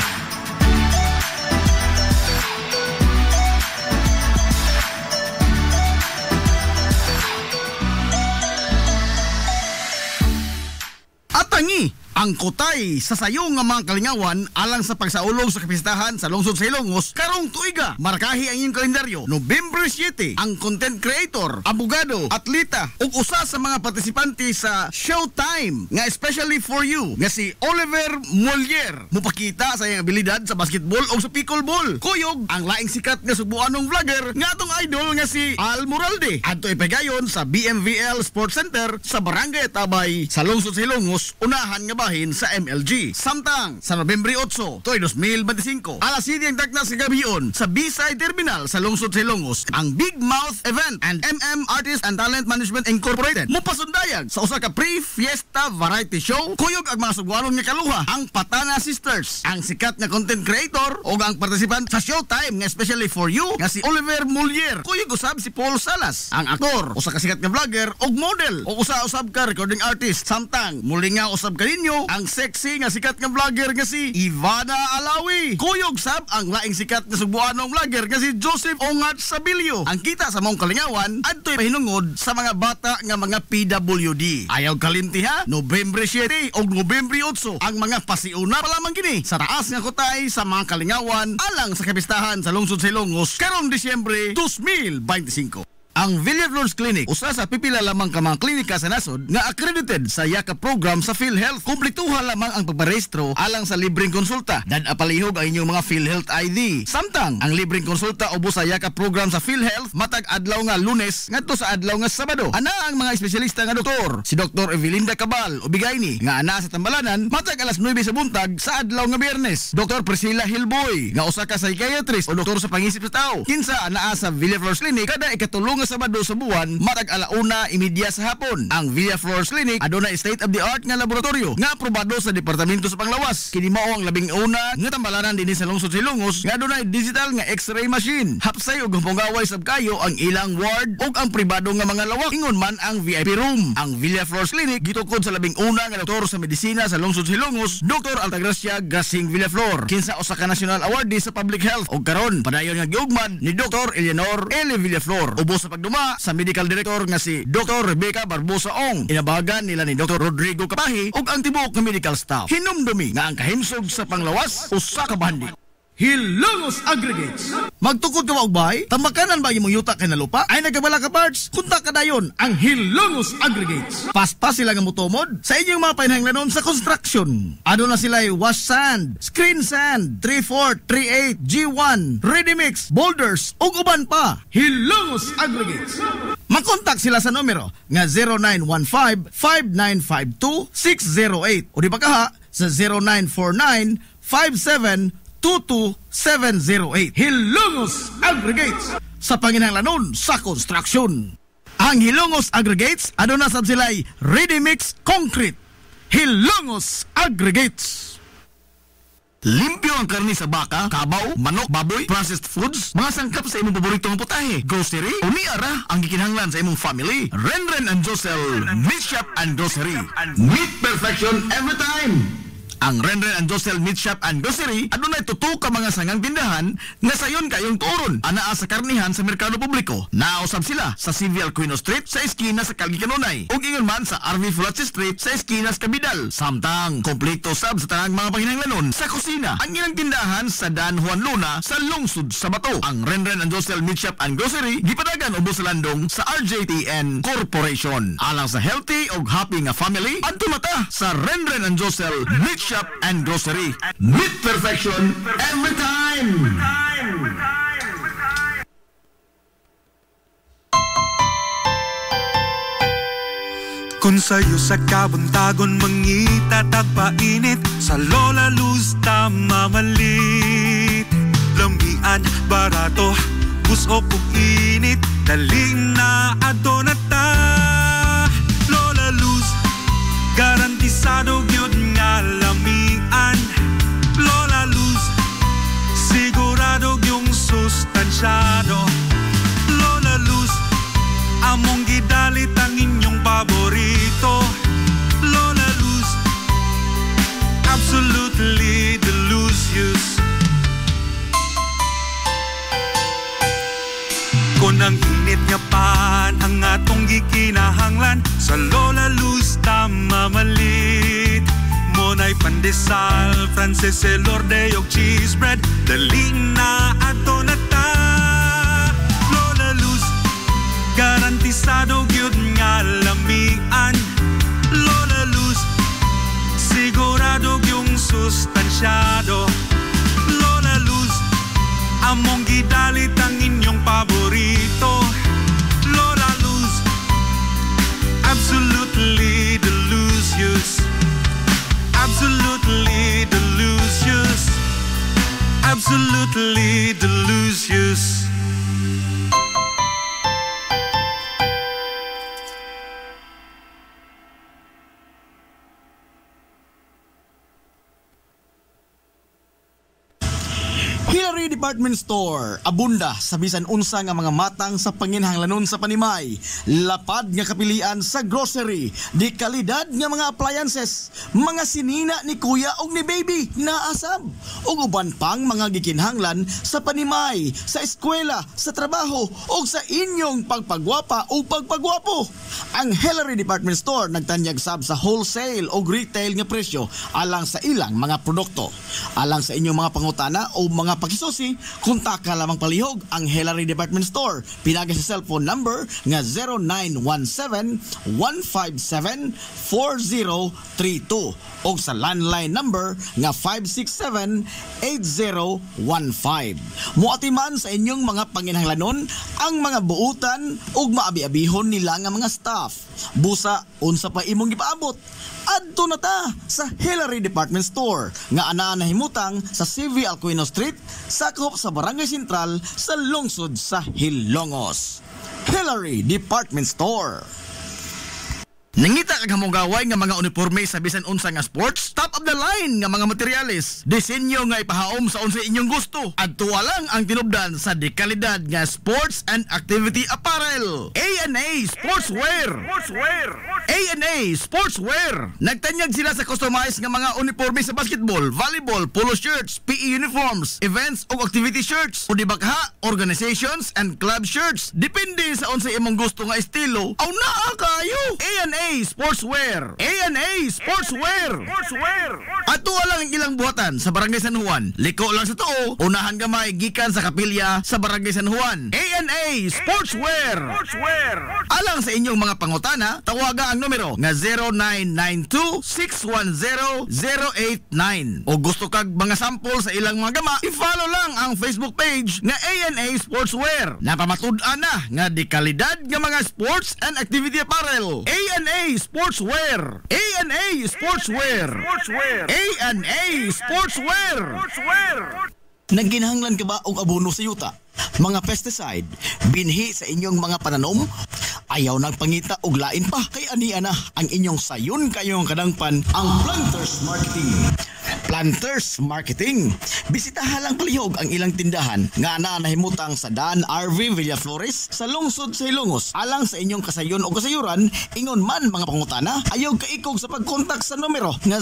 Atangi ang kutay sa sayong nga mga kalingawan alang sa pagsaulong sa kapistahan sa lungsod sa Ilongos karong tuiga. Markahi ang inyong kalendaryo. November 7, ang content creator, abogado, atleta ug usa sa mga partisipante sa Showtime nga especially for you nga si Oliver Molier mupakita sa iyang abilidad sa basketball o sa pickleball. Kuyog ang laing sikat nga subuanong vlogger nga atong idol nga si Al Moralde. Adto ipegayon sa BMVL Sports Center sa Barangay Tabay sa lungsod sa Ilongos, unahan nga bahin sa MLG. Samtang sa Nobyembre 8, 2025, alas 7 ang daknas kagabion sa B-Side Terminal sa lungsod sa Ilongos, ang Big Mouth Event and MM Artist and Talent Management Incorporated mupasundayag sa usa ka pre-fiesta variety show. Kuyog ang mga sugwanon nga kaluha, ang Patana Sisters, ang sikat nga content creator o ang participant sa Showtime nga especially for you nga si Oliver Molier. Kuyog usab si Paul Salas, ang aktor, usa ka sikat nga vlogger og model o usa usab ka recording artist. Samtang muli nga usab kaninyo ang sexy nga sikat nga vlogger nga si Ivana Alawi. Kuyog sab ang laing sikat nga sugbuanong vlogger nga si Joseph Ongat Sabilio. Ang kita sa mong kalingawan adto'y pahinungod sa mga bata nga mga PWD. Ayaw kalimti ha, Nobyembre 7 o Nobyembre 8 ang mga pasiuna pa lamang kini sa taas nga kutay sa mga kalingawan alang sa kapistahan sa lungsod sa Ilongos karong Disyembre 2025. Ang Villaflores Clinic, usa sa pipila lamang ka mga klinika sa nasod nga accredited sa YAKA program sa PhilHealth. Kumpletuhan lamang ang pagparehistro alang sa libreng konsulta. Dan apalihog ang inyong mga PhilHealth ID. Samtang ang libreng konsulta ubos sa YAKA program sa PhilHealth matag adlaw nga Lunes ngadto sa adlaw nga Sabado. Ana ang mga espesyalista nga doktor, si Dr. Evelinda Cabal Ubigayni nga ana sa Tambalanan matag alas 9 sa buntag sa adlaw nga Biyernes. Dr. Priscilla Hilboy nga usa ka psychiatrist o doktor sa pangisip sa tao. Kinsa anaa sa Villaflores Clinic kada ikatulong Sabado sa buwan matag alauna imidya sa hapon. Ang Villaflores Clinic adunay state-of-the-art nga laboratorio nga aprobado sa Departamento sa Panglawas. Kini mao ang labing una nga tambalanan dinhi sa lungsod sa Ilongos nga adunay digital nga X-ray machine. Hapsay ug pangaway sab kayo ang ilang ward ug ang pribado nga mga lawak. Ingon man ang VIP room. Ang Villaflores Clinic gitukod sa labing una nga doktor sa medisina sa lungsod sa Ilongos, Dr. Altagracia Gasing Villaflor. Kinsa usa ka national awardee sa public health ug karon padayon nga giugmad ni Dr. Eleanor L. Villaflor. Ubos sa pagduma sa medical director nga si Dr. Rebecca Barbosa Ong. Inabagan nila ni Dr. Rodrigo Kapahi ug ang tibuok nga medical staff. Hinumdumi nga ang kahimsog sa panglawas usa ka bahandi. Hilongos Aggregates. Magtukod ka ba og bahay? Tamakanan ba imong yuta kay na lupa? Ay nagabala ka parts? Kunta ka dayon ang Hilongos Aggregates. Paspas sila nga motomod sa inyong mga panahinglanon sa construction. Ano na sila wash sand, screen sand, 3-4, 3-8, G1, ready mix, boulders ug uban pa. Hilongos Aggregates. Makontak sila sa numero nga 0915-5952-608 o di ba kaha sa 0949-5722-708. Hilongos Aggregates sa panginahanglanon sa construction. Ang Hilongos Aggregates aduna sab sila'y ready mix concrete. Hilongos Aggregates. Limpyo ang karni sa baka, kabaw, manok, baboy, processed foods, mga sangkap sa imong paboritong putahe, grocery, o niara ang gikinahanglan sa imong family. Renren and Josel Meat Shop and Grocery. Meat perfection every time. Ang Renren and Josel Meat Shop and Grocery adunay tutok ka mga sangang tindahan nga sayon kayong turon anaa sa karnihan sa merkado publiko. Nausab sila sa Civil Aquino Street sa eskina sa Calgary Kanunay ug ingon man sa RV Fulache Street sa eskina sa Cabidal. Samtang kompleto sab sa tanang mga panginahanglanon sa kusina ang ilang tindahan sa Dan Juan Luna sa lungsod sa Bato. Ang Renren and Josel Meat Shop and Grocery gipadagan ubos sa landong sa RJTN Corporation. Alang sa healthy ug happy nga family adto mata sa Renren and Josel Meat Shop and Grocery. Meat perfection every time. Kung sa'yo sa kabuntagon mangita tagpainit, sa Lola Luz mamalit. Lamian, barato, buso kong init, dali na adto na ta. Lola Luz, garantisado gyud nga lamian. Lola Luz, sigurado yung sustansyado. Lola Luz, among gidalit ang inyong paborito. Lola Luz, absolutely delicious. Kung ang init nga pan ang atong gikinahanglan, sa Lola Luz mamalit. Monay pandesal, francese, lorde og cheese bread, dali na ato na ta. Lola Luz, garantisado gyud nga lamian. Lola Luz, sigurado yung sustansyado. Lola Luz, among gidalit ang inyong paborito. Lola Luz, absolutely delicious. Absolutely delicious. Absolutely delicious. Hillary Department Store, abunda sa bisan unsa nga mga matang sa panginhanglanon sa panimay, lapad nga kapilian sa grocery, di kalidad nga mga appliances, mga sinina ni kuya og ni baby na asab, ug uban pang mga gikinhanglan sa panimay, sa eskwela, sa trabaho ug sa inyong pagpagwapa o pagpagwapo. Ang Hillary Department Store nagtanyag sab sa wholesale o retail nga presyo alang sa ilang mga produkto. Alang sa inyong mga pangutana o mga pakisusi, kontak ka lamang palihog ang Hillary Department Store. Pinagay sa cellphone number nga 0917-157-4032 o sa landline number nga 567-8015. Muatiman sa inyong mga panginhanglanon ang mga buutan ug maabi-abihon nila nga mga staff. Busa, unsa pa imong gipaabot? Adto na ta sa Hillary Department Store nga ana nahimutang sa CV Alcuino Street, sakop sa Barangay Sentral sa lungsod sa Hilongos. Hillary Department Store. Nangita kag hamugaway nga mga uniforme sa bisan unsa nga sports, top of the line nga mga materyales, disenyo nga ipahaom sa unsa inyong gusto. Adto lang ang tinubdan sa dekalidad nga sports and activity apparel. A&A Sportswear. A&A Sportswear. Nagtanyag sila sa customized nga mga uniforme sa basketball, volleyball, polo shirts, PE uniforms, events ug activity shirts, o di baka organizations and club shirts. Depende sa unsa imong gusto nga estilo. Aw naa kayo. A&A Sportswear. A&A Sportswear. Ato lang ang ilang buhatan sa Barangay San Juan. Liko lang sa tuo, unahan gamay gikan sa kapilya sa Barangay San Juan. A&A Sportswear. Alang sa inyong mga pangutana, tawaga ang numero nga 0992-610-089. O gusto kag mga sample sa ilang mga gama, i-follow lang ang Facebook page nga A&A Sportswear. Napamatud-an na nga di kalidad nga mga sports and activity apparel. A&A Sportswear. A&A Sportswear. A&A Sportswear. Nagginahanglan ka ba og abono sa yuta? Mga pesticide, binhi sa inyong mga pananom? Ayaw nagpangita og lain pa, kay ania na ang inyong sayon kayong kadangpan ang Planters Marketing. Planters Marketing. Bisitahan lang palihog ang ilang tindahan nga na nahimutang sa Dan RV Villaflores sa lungsod sa Hilongos. Alang sa inyong kasayon o kasayuran, ingon man mga pangutana, ayaw kaikog sa pagkontak sa numero nga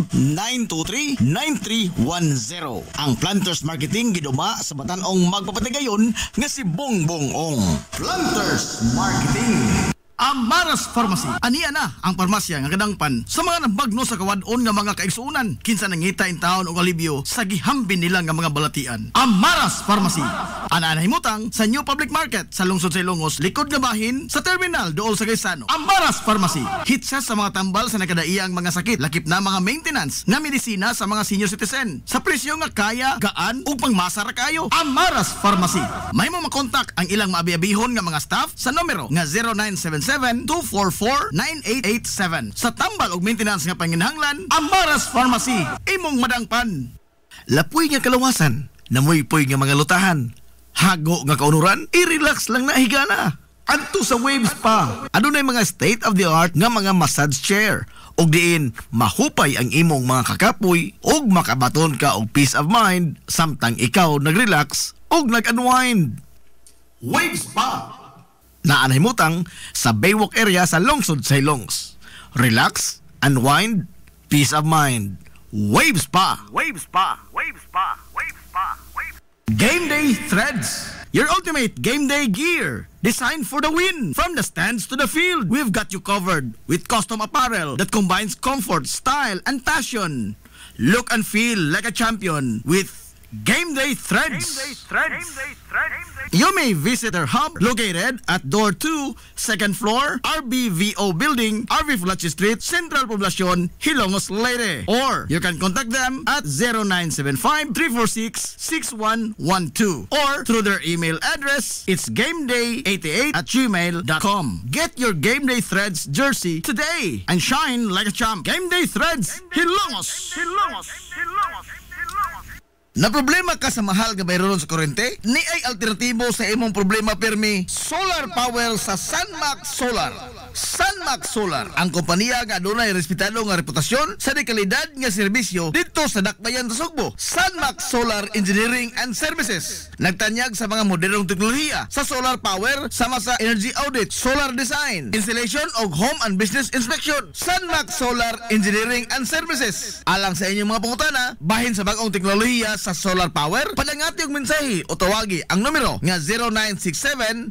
0935-923-9310. Ang Planters Marketing giduma sa Batanong magpapatigayon nga si Bongbong Ong. Planters Marketing. Amaras Pharmacy. Ania na ang parmasya nga kadangpan sa mga nabagno sa kawadon nga mga kaigsuunan. Kinsa nangita in taon og alibyo sa gihambin nila nga mga balatian. Amaras Pharmacy. Ana nahimutang sa New Public Market sa lungsod sa Ilongos, likod nga bahin sa terminal dool sa Gaisano. Amaras Pharmacy. Hitsa sa mga tambal sa nakadaiyang mga sakit, lakip na mga maintenance nga medisina sa mga senior citizen. Sa presyo nga kaya, gaan ug pangmasa ra kayo. Amaras Pharmacy. May mo makontak ang ilang maabi-abihon nga mga staff sa numero nga 0977 0917-244-9887. Sa tambal og maintenance nga panginahanglan, Amaras Pharmacy, imong madangpan. Lapoy nga kalawasan, namoy-poy nga mga lutahan, hago nga kaunuran, i-relax lang na higana. Adto sa Wave Spa, adunay mga state-of-the-art nga mga massage chair, og diin mahupay ang imong mga kakapoy og makabaton ka og peace of mind samtang ikaw nag-relax og nag-unwind. Wave Spa naanay mutang sa Baywalk area sa Lungsod, Sailongs. Relax, unwind, peace of mind. Wave Spa. Wave Spa. Wave Spa. Wave Spa. Wave. Game Day Threads, your ultimate game day gear, designed for the win. From the stands to the field, we've got you covered with custom apparel that combines comfort, style, and passion. Look and feel like a champion with Game Day Threads. Game Day Threads. Game Day Threads. You may visit our hub located at Door 2, 2nd floor, RBVO Building, RV Fulachi Street, Central Poblacion, Hilongos, Leyte. Or you can contact them at 0975-346-6112 or through their email address, it's gameday88@gmail.com. Get your Game Day Threads jersey today and shine like a champ. Game Day Threads, Hilongos. Hilongos. Hilongos. Na problema ka sa mahal nga bayroon sa kuryente? Ni ay alternatibo sa imong problema permi, solar power sa Sunmax Solar. Sunmax Solar, ang kompanya nga adunay respetado nga reputasyon sa dekalidad nga serbisyo dito sa Dakbayan sa Sugbo. Sunmax Solar Engineering and Services, nagtanyag sa mga modernong teknolohiya sa solar power sama sa energy audit, solar design, installation og home and business inspection. Sunmax Solar Engineering and Services, alang sa inyong mga pangutana bahin sa bagong teknolohiya sa solar power, padangati og mensahe o tawagi ang numero nga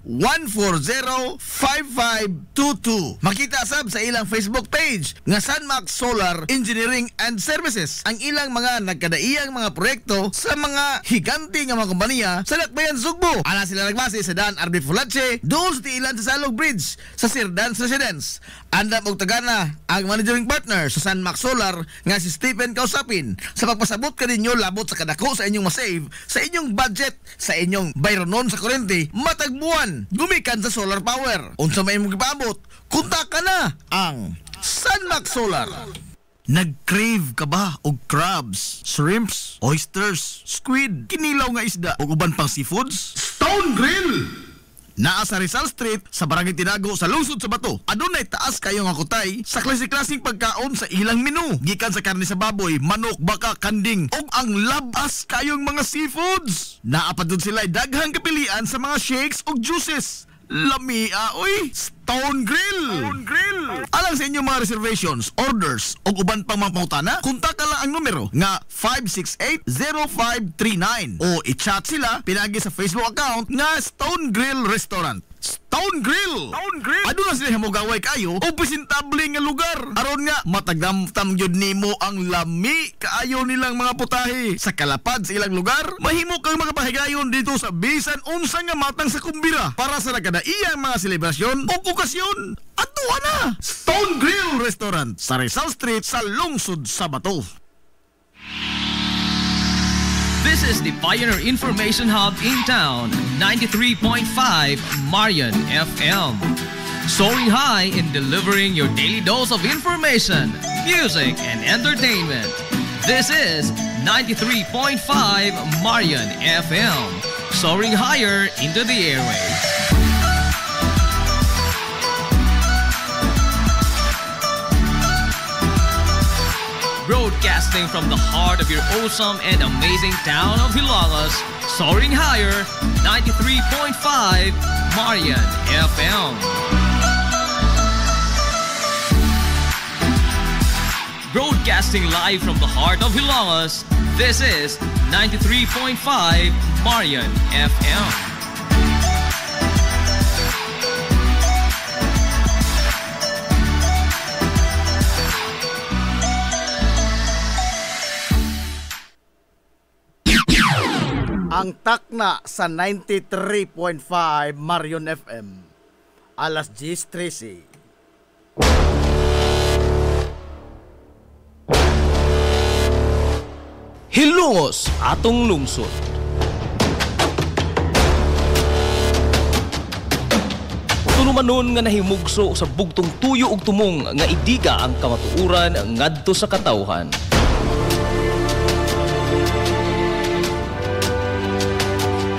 0967-140-5522. Makita sab sa ilang Facebook page nga Sunmax Solar Engineering and Services ang ilang mga nagkadaiyang mga proyekto sa mga higanti nga mga kompanya sa Dakbayan, Sugbo. Ana sila nagbase sa Dan RB Fulache, doon sa tiilan sa Salog Bridge sa Sir Dan's Residence. Andam og tagana ang managing partner sa Sunmax Solar nga si Stephen Kausapin sa pagpasabot kaninyo labot sa kadako sa inyong masave sa inyong budget sa inyong bayronon sa kuryente matag buwan gumikan sa solar power. Unsa may imong gipaabot, kunta ka na ang Sunmax Solar. Nag-crave ka ba og crabs, shrimps, oysters, squid, kinilaw nga isda ug uban pang seafoods? Stone Grill naa sa Rizal Street sa Barangay Tinago sa Lungsod sa Bato. Adunay taas kayo nga kutay sa klase-klaseng pagkaon sa ilang menu, gikan sa karne sa baboy, manok, baka, kanding ug ang labas kayong mga seafoods. Naa pa dun sila daghang kapilian sa mga shakes ug juices. Lamia, oy! Stone Grill! Stone Grill! Alang sa inyong mga reservations, orders o uban pang mga pangutana, kontak lang ang numero nga 568-0539 o i-chat sila pinagi sa Facebook account nga Stone Grill Restaurant. Stone Grill! Stone Grill! Aduna sila hamugaway kayo o presentable nga lugar. Aron nga matagdamtam yun nimo ang lami kaayo nilang mga putahe. Sa kalapad sa ilang lugar, mahimo kang makapahigayon dito sa bisan unsa nga matang sa kumbira para sa nagkadaiyang mga selebrasyon o okasyon. Atuwa na! Stone Grill Restaurant sa Rizal Street sa Lungsod sa Bato. This is the Pioneer Information Hub in town, 93.5 Marion FM. Soaring high in delivering your daily dose of information, music, and entertainment. This is 93.5 Marion FM. Soaring higher into the airwaves. Broadcasting from the heart of your awesome and amazing town of Hilagas, soaring higher, 93.5 Marion FM. Broadcasting live from the heart of Hilagas, this is 93.5 Marion FM. Ang takna sa 93.5 Marion FM, alas 10:13. Hilongos atong lungsod. Tulumanon nga nahimugso sa bugtong tuyo ug tumong nga idiga ang kamatuuran ngadto sa katawhan.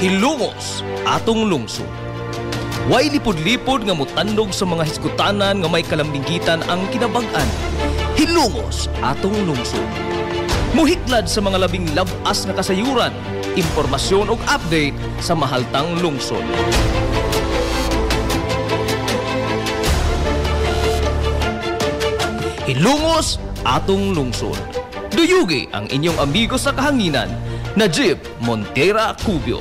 Hilungos atong lungsod. Way lipod-lipod nga mutandog sa mga hisgutanan nga may kalambingitan ang kinabag-an. Hilungos atong lungsod. Muhiklad sa mga labing labas nga kasayuran, impormasyon ug update sa mahaltang lungsod. Hilungos atong lungsod. Duyugi ang inyong amigo sa kahanginan, Najib Montera Cubio.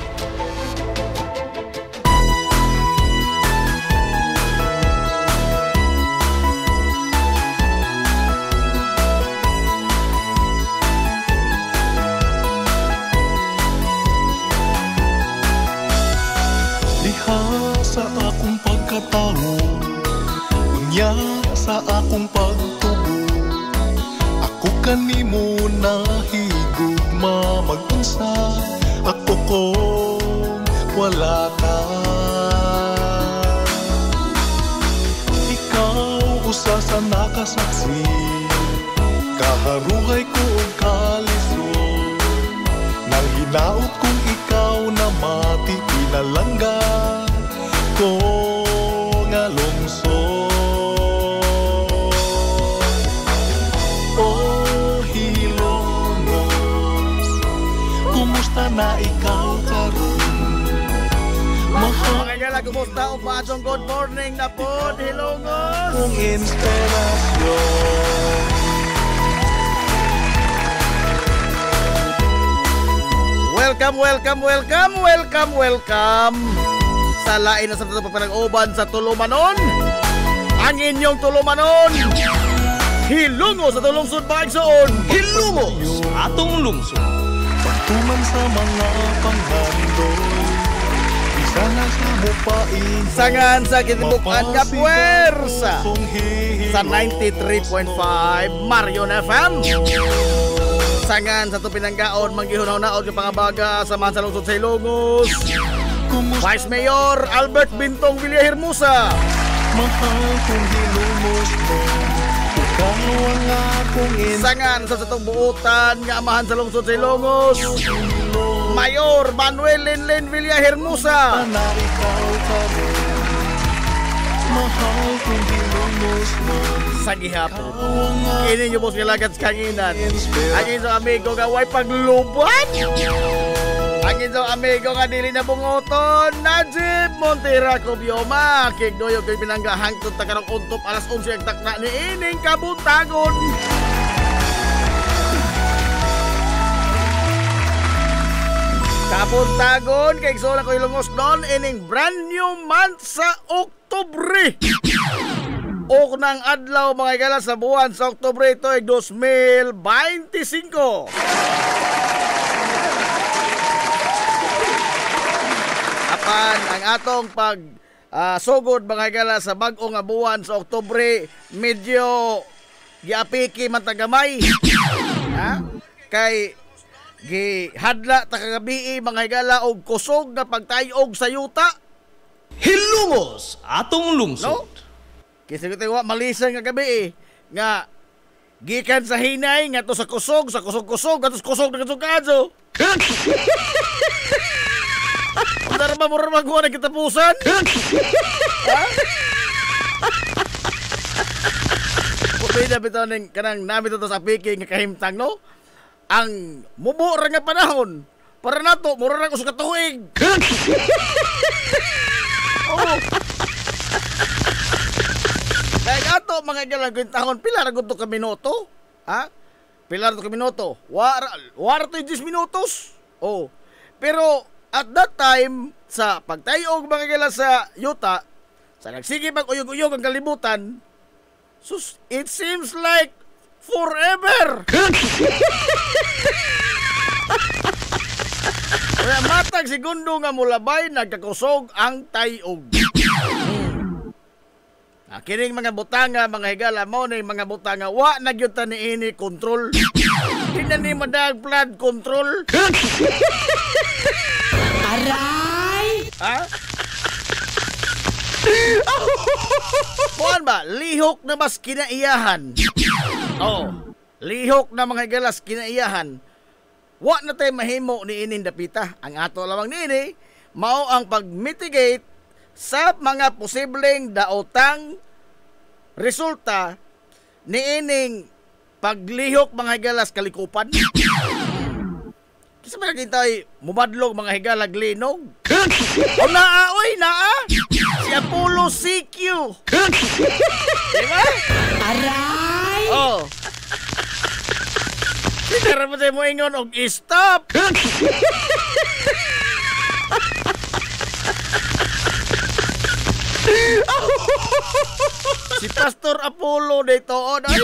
Sa akong pagkatao, unya sa akong pagtubo, ako kanimo nahigugma mag-unsa, ako kung wala ka. Ikaw usa sa nakasaksi, kaharuhay ko og kalisod, nang hinaot kong ikaw na mati pinalangga ko nga lungsod. Oh Hilongos, kumusta na ikaw karon? Mga gala, kumusta? Upadong good morning na po, Hilongos. Kung inspirasyon. Welcome sa lain na sa pagpanag-uban sa Tulumanon. Ang inyong Tulumanon, Hilungos sa Tulungsod Baigsoon. Hilungos atong lungsod. Pagtuman sa mga panghandol, isa na sa mupain, Sangan sa kitibukan nga puwersa sa 93.5 Marion FM. Sangan sa Tupinanggaon, manggihunaw-naod ng pangabaga sa mga sa lungsod sa Hilongos. Vice Mayor Albert Bintong Villahermosa. mahal kong hilumos mo. Ikaw ang akong Sangan sa satong buutan nga amahan sa lungsod sa Hilongos, Mayor Manuel Lenlen Villahermosa. na ikaw ka rin. Mahal kong hilumos mo. Sa gihapon, kini nyo po silagat sa kanginan. Ang inyong amigo nga way pagluban. Ang inyong amigo nga dili na bungoton, Najib Montera Cubio. Makigdoyo kay pinanggahang tunta karong untop alas 11 ang takna ni ining kabuntagon. Kabuntagon kay Igsoon ko Hilongos noon ining brand new month sa Oktubre. O nang adlaw mga igala sa buwan sa Oktubre ito ay 2025. Apan ang atong pag sugod mga igala sa bag-o nga buwan sa Oktubre medyo giapiki man tagamay. Ha? Kay gihadla ta kagabi mga igala og kusog na pagtayog sa yuta. Hilungos atong lungsod. No? Kasi ko tayo malisan nga gabi nga gikan sa hinay nga to sa kusog nga to sa kusog na kasog-kadso. Andar ba mura magawa na kitapusan? Ha? Pupida bitaw ng kanang namin to sa piki nga kahimtang no? Ang mubo ra nga panahon para nato mura ra ko sa katuig. Oh. Dahil ato mga galang kwentahon, pila ra gud to ka minuto? Ha? Pila ra to ka minuto? Wara to 10 minutos. Oh. Pero at that time sa pagtayog mga galang sa yuta, sa nagsige pag-uyog-uyog ang kalibutan, sus, it seems like forever. Kaya matag segundo nga mulabay nagkakusog ang tayog. Kining mga butanga, mga higala mo na mga butanga, wa nagyud ta niini control. Di na ni madag flood control. Aray! Ha? Kuan ba, lihok na mas kinaiyahan. Oh, lihok na mga galas kinaiyahan. Wa na tayo mahimo ni ining dapita. Ang ato lamang nini, mao ang pag-mitigate sa mga posibleng daotang resulta ni ining paglihok mga higalas kalikupan. Kasi ba nakita ay mubadlog mga higalag linog? O naa, oy, naa! Si Apollo CQ! Diba? Aray! Oh. Sinara mo tayo mo ingon og stop! Si Pastor Apollo dito on ay.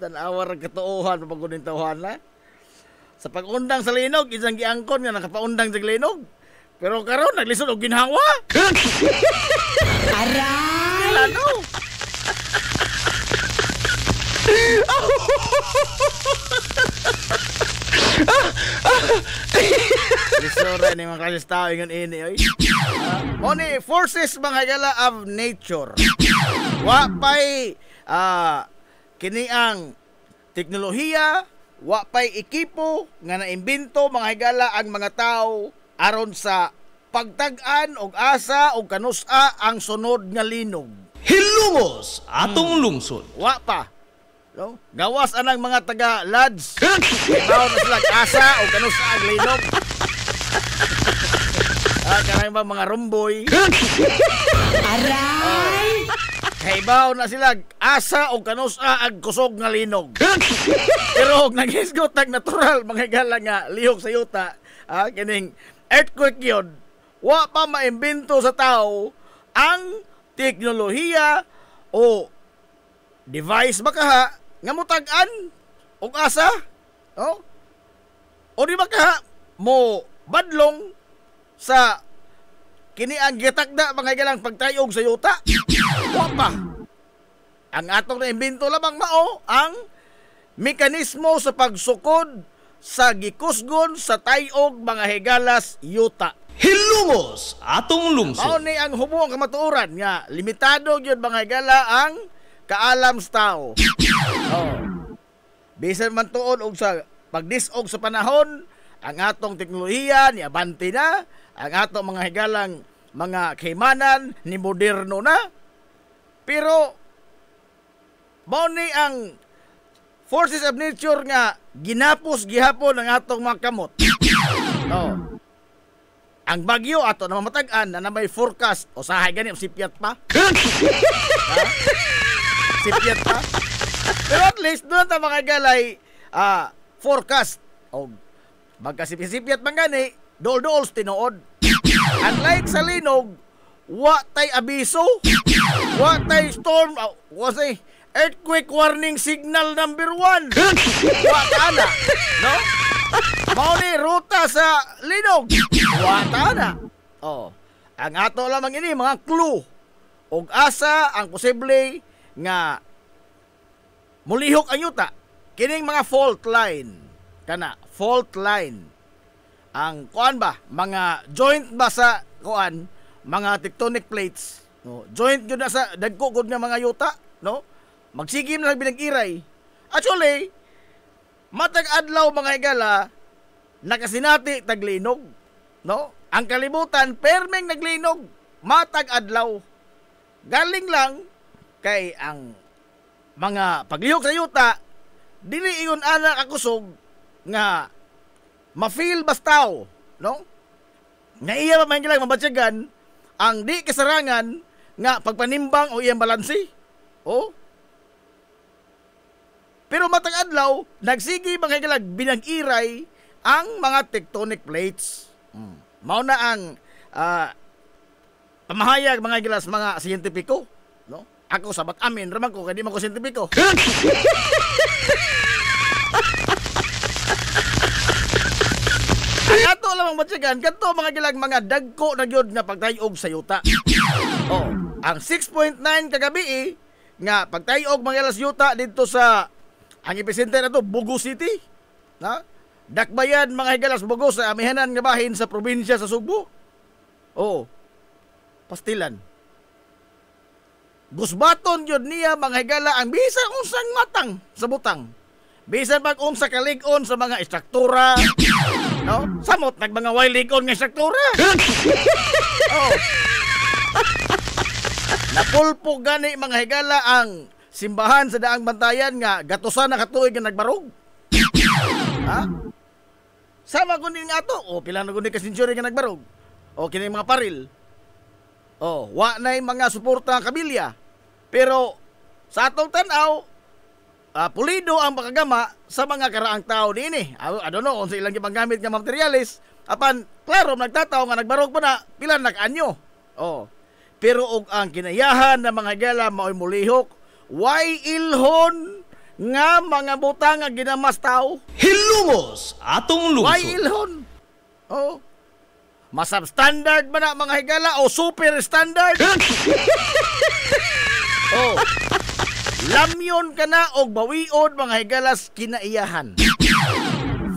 Tanawar ang katuuhan papagunin tawhan na. Sa pag-undang sa linog, isang giangkon nga nakapaundang sa linog. Pero karon naglisod og ginhawa. Aray! Ano? Lisura ni mga kasis tao ingon ini oy. Oni forces mga gala of nature. Wa pay kini ang teknolohiya, wa pay ekipo nga naimbento mga higala ang mga tao aron sa pagtag-an og asa og kanusa ang sunod nga linog. Hilumos atong lungsod. Wa pa. No? Gawas anang mga taga lads. Ikaw na sila asa o kanusa ang linog. Karang ba mga rumboy. Aray! Kaibaw na sila asa o kanusa ang kusog nga linog. Pero og naghisgot tag natural mga higala nga lihok sa yuta, kining earthquake yun, wa pa maimbento sa tao ang teknolohiya o device baka nga mutag-an og asa, no? O di baka mo badlong sa kini ang gitakda mga galang pagtayog sa yuta. Wa pa. Ang atong naimbento lamang mao ang mekanismo sa pagsukod sa gikusgon sa tayog mga higalas yuta. Hilumos atong Mao lungsod. ni ang hubong kamatuoran nga limitado gyud mga higala ang kaalam sa tao. Oh. Bisan man tuod og sa pagdisog sa panahon, ang atong teknolohiya ni abante na, ang atong mga higalang mga kaymanan ni moderno na. Pero mao ni ang forces of nature nga ginapos gihapon ang atong mga kamot. Oh. Ang bagyo ato na mamatag-an na may forecast o sahay gani sipiat pa. Ha? Sipiat pa. Pero at least doon ta mga galay forecast o magkasipisipiat man gani dol-dol tinuod. Unlike sa linog, wa tay abiso, wa tay storm, wa say earthquake warning signal number 1. Wa ana, no? Mao ni ruta sa linog. Wa ana. Oh, ang ato lamang ini mga clue og asa ang posible nga mulihok ang yuta. Kining mga fault line. Kana, fault line. Ang kuan ba? Mga joint ba sa kuan? Mga tectonic plates. No? Joint yun na sa dagko gud nga mga yuta. No? Magsigim na binag-iray. Actually, matag adlaw mga higala, nakasinati taglinog. No? Ang kalibutan, permeng naglinog. Matag adlaw. Galing lang kay ang mga paglihok sa yuta, dili iyon anak akusog nga ma-feel bastaw, no? Nga iya pa man lang mabatyagan ang di kasarangan nga pagpanimbang o iyang balansi. Oh. Pero matag adlaw, nagsigi mga higalag binag-iray ang mga tectonic plates. Mao na ang pamahayag mga higalas mga siyentipiko, no? Ako sabat amin, raman ko, kaya di man ko siyentipiko. Ang ato lamang matyagan, kanto mga gilag mga dagko na gyud nga pagtayog sa yuta. Oh, ang 6.9 kagabi nga pagtayog mga alas yuta dito sa ang epicenter nato Bugo City. Na? Dakbayan mga higalas Bugo sa amihanan nga bahin sa probinsya sa Sugbo. Oh. Pastilan. Gusbaton yun niya mga higala ang bisan unsang matang sa butang. Bisan pag unsa kalig-on sa mga istruktura. No? Samot nag mga wailig-on nga istruktura. Oh. Napulpo gani mga higala ang simbahan sa daang bantayan nga gatusan na katuig nga nagbarog. Ha? Sama ko nga to. O pila na kundi ka century nga nagbarog. O kini mga paril. O wa na mga suporta ang kabilya. Pero sa atong tanaw, pulido ang pagkagama sa mga karaang tao niini. I don't know kung sa ilang gipanggamit nga materialis. Apan, klaro, nagtataw nga nagbarog pa na, pila nag-anyo. Oh. Pero og ang kinayahan na mga gala mao'y mulihok, why ilhon nga mga butang nga ginamas tao? Hilumos atong lungsod. Why ilhon? Oh. Masab-standard ba na mga higala o super standard? Oh. Lamyon ka na o bawiod mga higalas kinaiyahan.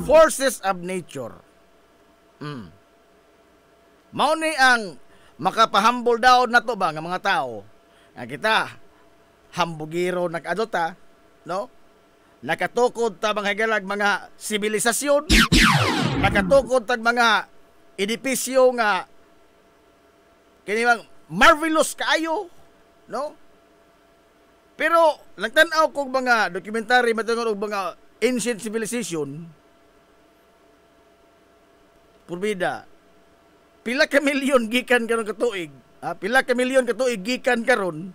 Forces of nature. Mao ni ang makapahambol daw na to ba ng mga tao. Nga kita hambugiro nag-adota, no? Nakatukod ta mga higalag mga sibilisasyon. Nakatukod ta mga edipisyo nga kini marvelous kaayo, no? Pero nagtanaw kog mga documentary matungod og mga ancient civilization. Purbida. Pila ka milyon gikan karon katuig. Pila ka milyon katuig gikan karon.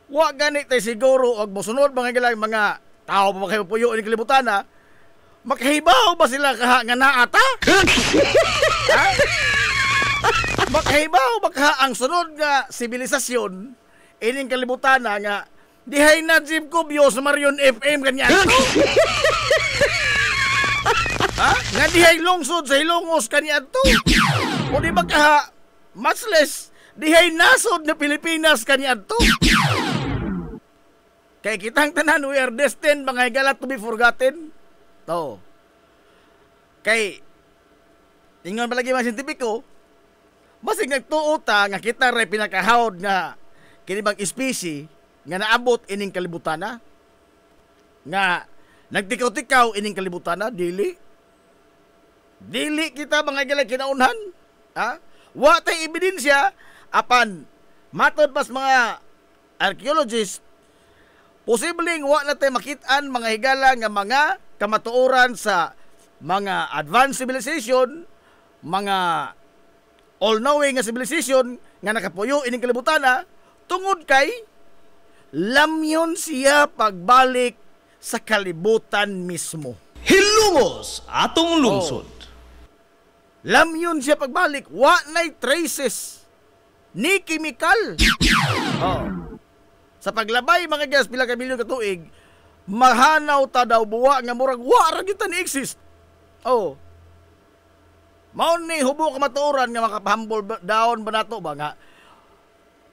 Wa gani tay siguro og mosunod mga gilang mga tao pa kayo puyo ni kalibutan na. Makahibaw ba sila kaha nga naata? Makahibaw ba kaha ang sunod nga sibilisasyon? Ining kalibutan na nga dihay na Jim Cubio sa Marion FM ganyan. Ha? Nga dihay lungsod sa Hilongos kanyan to. O di ba ka much less dihay nasod na Pilipinas kanyan to. Kay kitang tanan we are destined mga higala to be forgotten. To. Kay ingon palagi mga siyentipiko, basig nagtuo ta nga kita ray pinakahawd nga kini bang espesi nga naabot ining kalibutan na nga nagtikaw-tikaw ining kalibutan na dili kita mga galay kinaunhan. Wa tay ebidensya apan matod pas mga archaeologists posibleng wa na tay makit-an mga higala nga mga kamatuoran sa mga advanced civilization, mga all-knowing nga civilization nga nakapuyo ining kalibutan na tungod kay lamyon siya pagbalik sa kalibutan mismo. Hilumos atong lungsod. Lamyon siya pagbalik, wa na'y traces ni chemical. Sa paglabay mga gas pila ka milyon ka tuig, mahanaw ta daw buwa nga murag wa ra gyud ni exist. Mao ni hubo ka matuoran nga makapahambol daon ba nato ba nga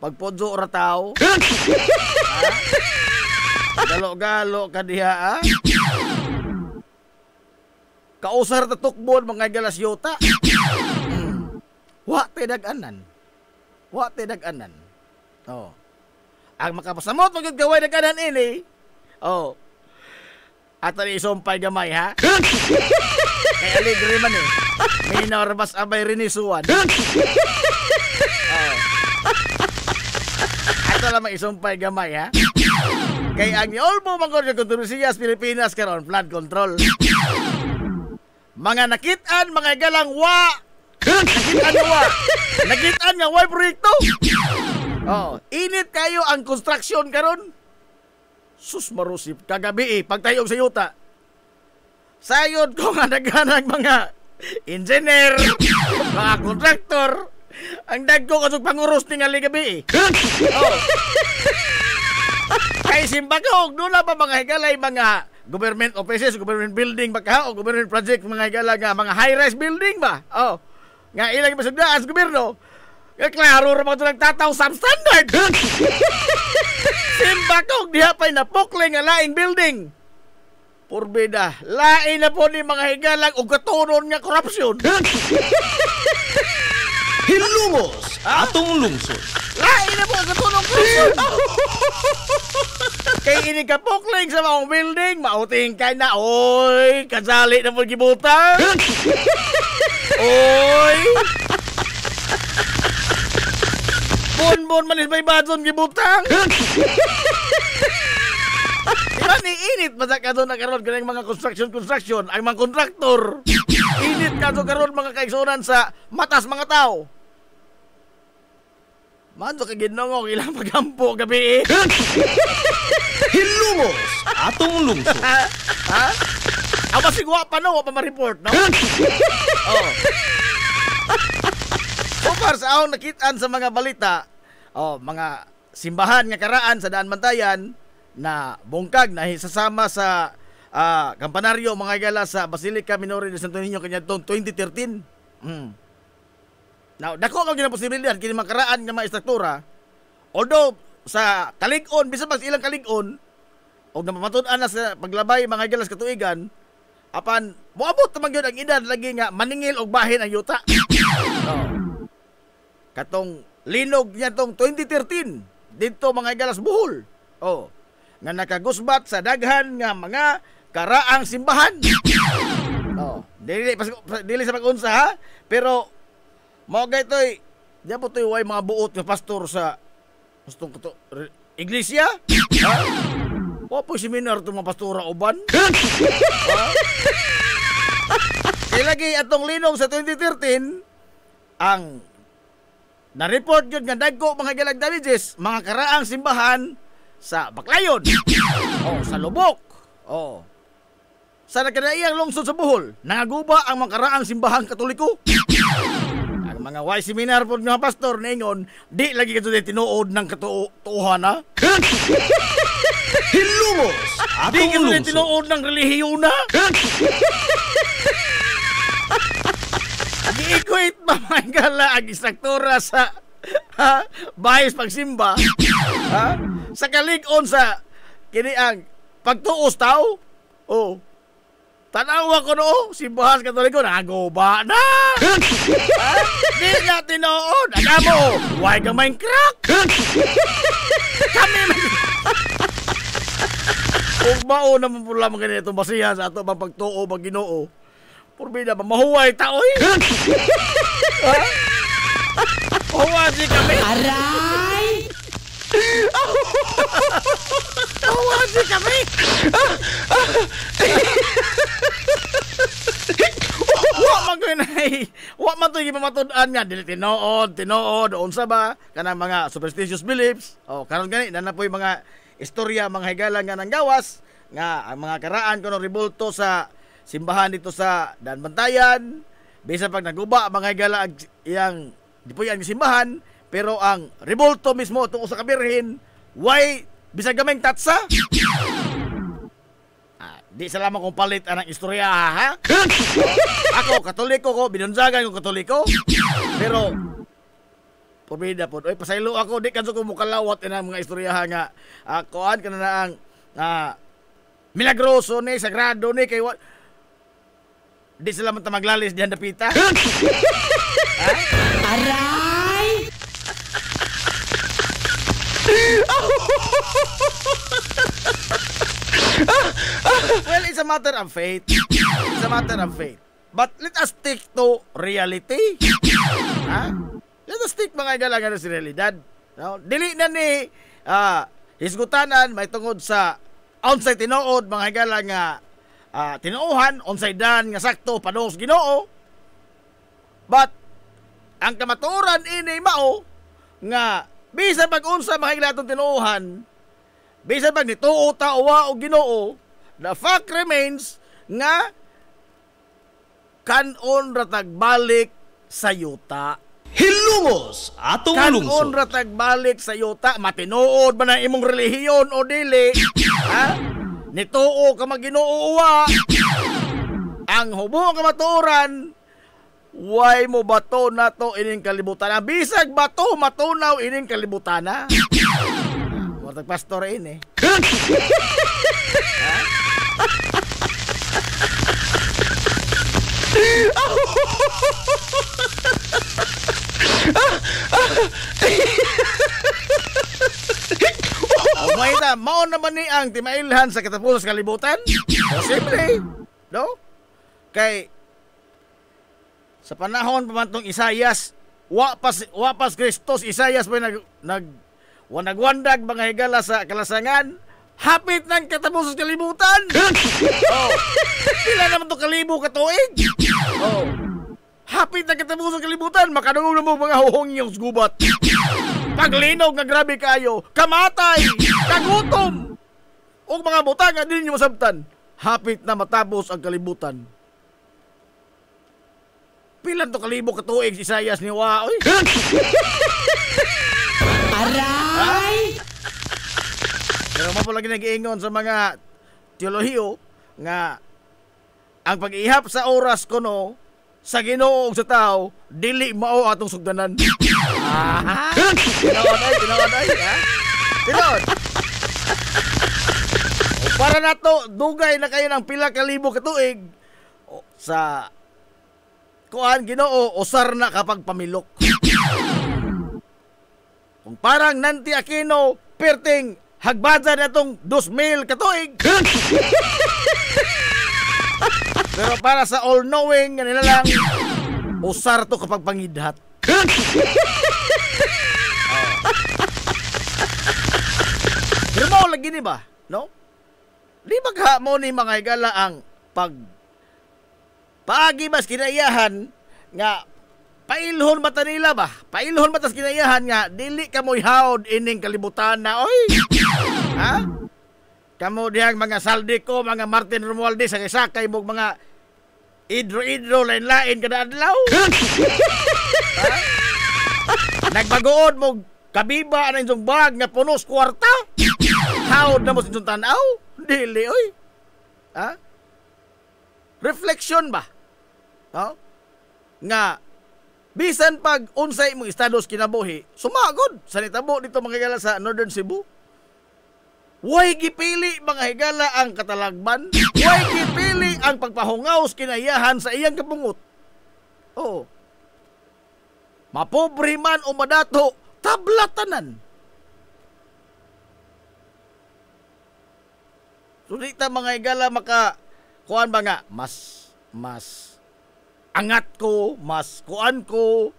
pagpodyo ra tao. Galo-galo ka diha kausar ta tukbon mga galas yota. Wa tay dag-anan. Ang makapasamot magud gaway dag-anan ini. Ato ni isumpay gamay ha. Kay aligre man minor bas abay rinisuan. Ato lang isumpay gamay ha. Kay ang olmo mangod sa kontrobersiyas Pilipinas karon flood control. Mga nakit-an mga galang wa. Nakit-an nga wa proyekto. Init kayo ang construction karon. Sus marusip kagabi pagtayog sa yuta. Sayod ko nga naghanag mga engineer, mga kontraktor, ang dagko kasog panguros tingali gabi. Kay simbagog doon na pa mga higalay mga government offices, government building baka o government project mga higala nga mga high-rise building ba? Nga ilang masugdaan sa gobyerno. Klaro ra mga nagtataw substandard. Simbagog diha pa'y napukli nga laing building. Purbida, lain na po ni mga higalang o katunon nga korupsyon. Hilumos atong lungsod. Lain na po sa tulong lungsod. Kay ini kapukling sa maong building, mauting ka na, oy, kasali na po gibutang. Oy. Bon manis may badson gibutang. Diba ni init pa sa kaso na karon kanang mga construction ang mga kontraktor. Init kaso karon mga kaigsunan sa matas mga tao. Manso ka ginoo ilang pagampo gabi. Hilumos atong lungsod. Ha? Aba sigwa pa no, pa ma-report, no? Oh. So far sa akong nakitaan sa mga balita, mga simbahan nga karaan sa Daan Bantayan na bungkag na sasama sa kampanaryo mga igala sa Basilica Minore de Santo Niño kanyadtong 2013. Now, dako kang ginaposibilidad kini makaraan nga mga istruktura. Although sa kalig-on, bisan pa sa ilang kalig-on, og napamatud-an na sa paglabay mga igala sa katuigan, apan moabot naman yun ang edad lagi nga maningil og bahin ang yuta. Katong linog niya tong 2013 dito mga igalas Bohol. Nga nakagusbat sa daghan nga mga karaang simbahan. Dili sa pag-unsa ha, pero mao gaytoy diya po toy way mga buot nga pastor sa gustong kato iglesia. Ha? Wa po seminar tong mga pastora uban. Kaya lagi atong linog sa 2013 ang na-report yun nga dagko mga galag damages, mga karaang simbahan sa Baclayon, sa Lubok, sa nakadaiyang lungsod sa Bohol, nangaguba ang mga karaang simbahan Katoliko. Ang mga wise seminar po mga pastor ningon, di lagi ka tinuod ng katuuhan ha? Hilumos Di atong ka lungsod. tinuod ng relihiyon na? Gi-equate ba mga gala ang istruktura sa bahis pagsimba sa kalig-on sa kini ang pagtuos tao? Tanawa ko no, simbahan Katoliko naguba na. Di nga tinuod. Alam mo, why ka main crack? Kami kung mao naman po lamang ganito basihan sa ato bang pagtuo bang Ginoo. Purbida ba mahuway taoy? Mahuway si kami. Aray! Mahuway si kami. Wa man to gipamatun-an nga dili tinuod unsa ba kanang mga superstitious beliefs. Karon gani na po'y mga istorya mga higala nga nanggawas nga ang mga karaan kuno ribulto sa simbahan dito sa Daan Bantayan. Bisa pag naguba mga higala iyang di po yan simbahan, pero ang ribulto mismo tungkol sa kabirhin why bisag gamay tatsa. Di salamat kung palit anang istorya ha. Ako Katoliko ko, binunsagan ko Katoliko. Pero pabida po. Oy pasaylo ako di kanso ko mukalawat inang mga istorya nga kuan kana na ang milagroso ni sagrado ni kay di sila man ta maglalis diyan dapita. Aray! Well, it's a matter of faith. It's a matter of faith. But let us stick to reality. Let us stick mga igalangan sa realidad. Dili na ni hisgutanan may tungod sa onsay tinuod mga igalang nga tinuuhan, onsay dan nga sakto panos Ginoo. But ang kamaturan ini mao nga bisan pag-unsa mga igalatong tinuuhan, bisan pag nituo ta uwa o Ginoo, the fact remains nga kanon ratag balik sa yuta. Hilumos atong Kanon lungsod. ratag balik sa yuta. Matinuod ba na imong relihiyon o dili? Nituo ka mag-Ginoo uwa. Ang hubo ka maturan, why mo bato na to ining kalibutan? Bisag bato matunaw ining kalibutan na. Matag pastor ini. May ta, mao naman ni ang timailhan sa katapusan sa kalibutan. Posible, no? Kay sa panahon pa man tong Isayas, wapas Kristos Isayas pa nagwandag mga higala sa kalasangan. Hapit ng katapusan sa kalibutan. Oh. Pila naman to kalibo ka tuig. Oh. Hapit ng katapusan sa kalibutan, makadungog na mo mga huhong yung gubat. Paglinog nga grabe kayo, kamatay, kagutom. O mga butang nga din nyo masabtan. Hapit na matapos ang kalibutan. Pilan to kalibo ka tuig si Isayas ni Waoy. Aray! Pero mapalagi nag-iingon sa mga teolohiyo nga ang pag-ihap sa oras kuno sa Ginoo ug sa tao dili mao atong sugdanan. Tinood ay, ha? Tinood. O para nato dugay na kayo ng pila ka libo ka tuig sa kuan Ginoo usar na kapag pamilok. Kung parang Nanti Aquino perting hagbadza na itong 2,000 katuig. Pero para sa all-knowing, nga nila lang, usar to kapag pangidhat. Pero mo lagi ni ba? No? Di magha mo ni mga higala ang paagi mas kinaiyahan nga pailhon mata nila ba? Pailhon matas kinayahan nga dili ka mo'y haod ining kalibutan na oy. Ha? Kamo diyang mga Saldico, mga Martin Romualdez sa sakay mo mga idro-idro lain-lain kada adlaw. Ha? Nagbagoon mo kabiba ang inyong bag nga punos kwarta. Haod na mo sa inyong tanaw? Dili oy. Ha? Reflection ba? Ha? Nga bisan pag unsay mong estados kinabuhi, sumagod sa nitabo dito mga higala sa Northern Cebu. Way gipili mga higala ang katalagban. Way gipili ang pagpahungaw kinayahan sa iyang kapungot. Oo. Mapobre man o madato, tablatanan. So dito mga higala kuan ba nga, mas angat ko, mas kuan ko.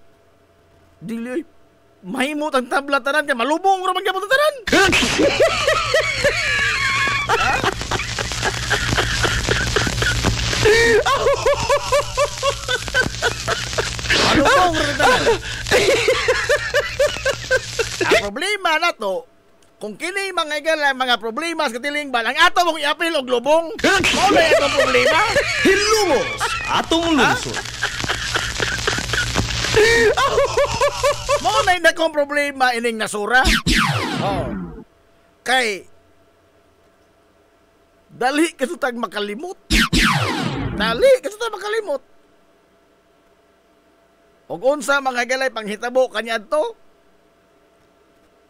Dili, mahimot ang tablatanan kaya malubong raman ka mo tanan. Malubong raman tanan. Ang problema na to, kung kini mga problema sa katilingban, ang ato mong iapil og lubong, mao na itong problema. Hilumos atong lungsod. Mao na yung akong problema ining nasura. Oh. Kay dali ka sutag makalimot. Dali ka sutag makalimot. Og unsa mga galay panghitabo kaniadto?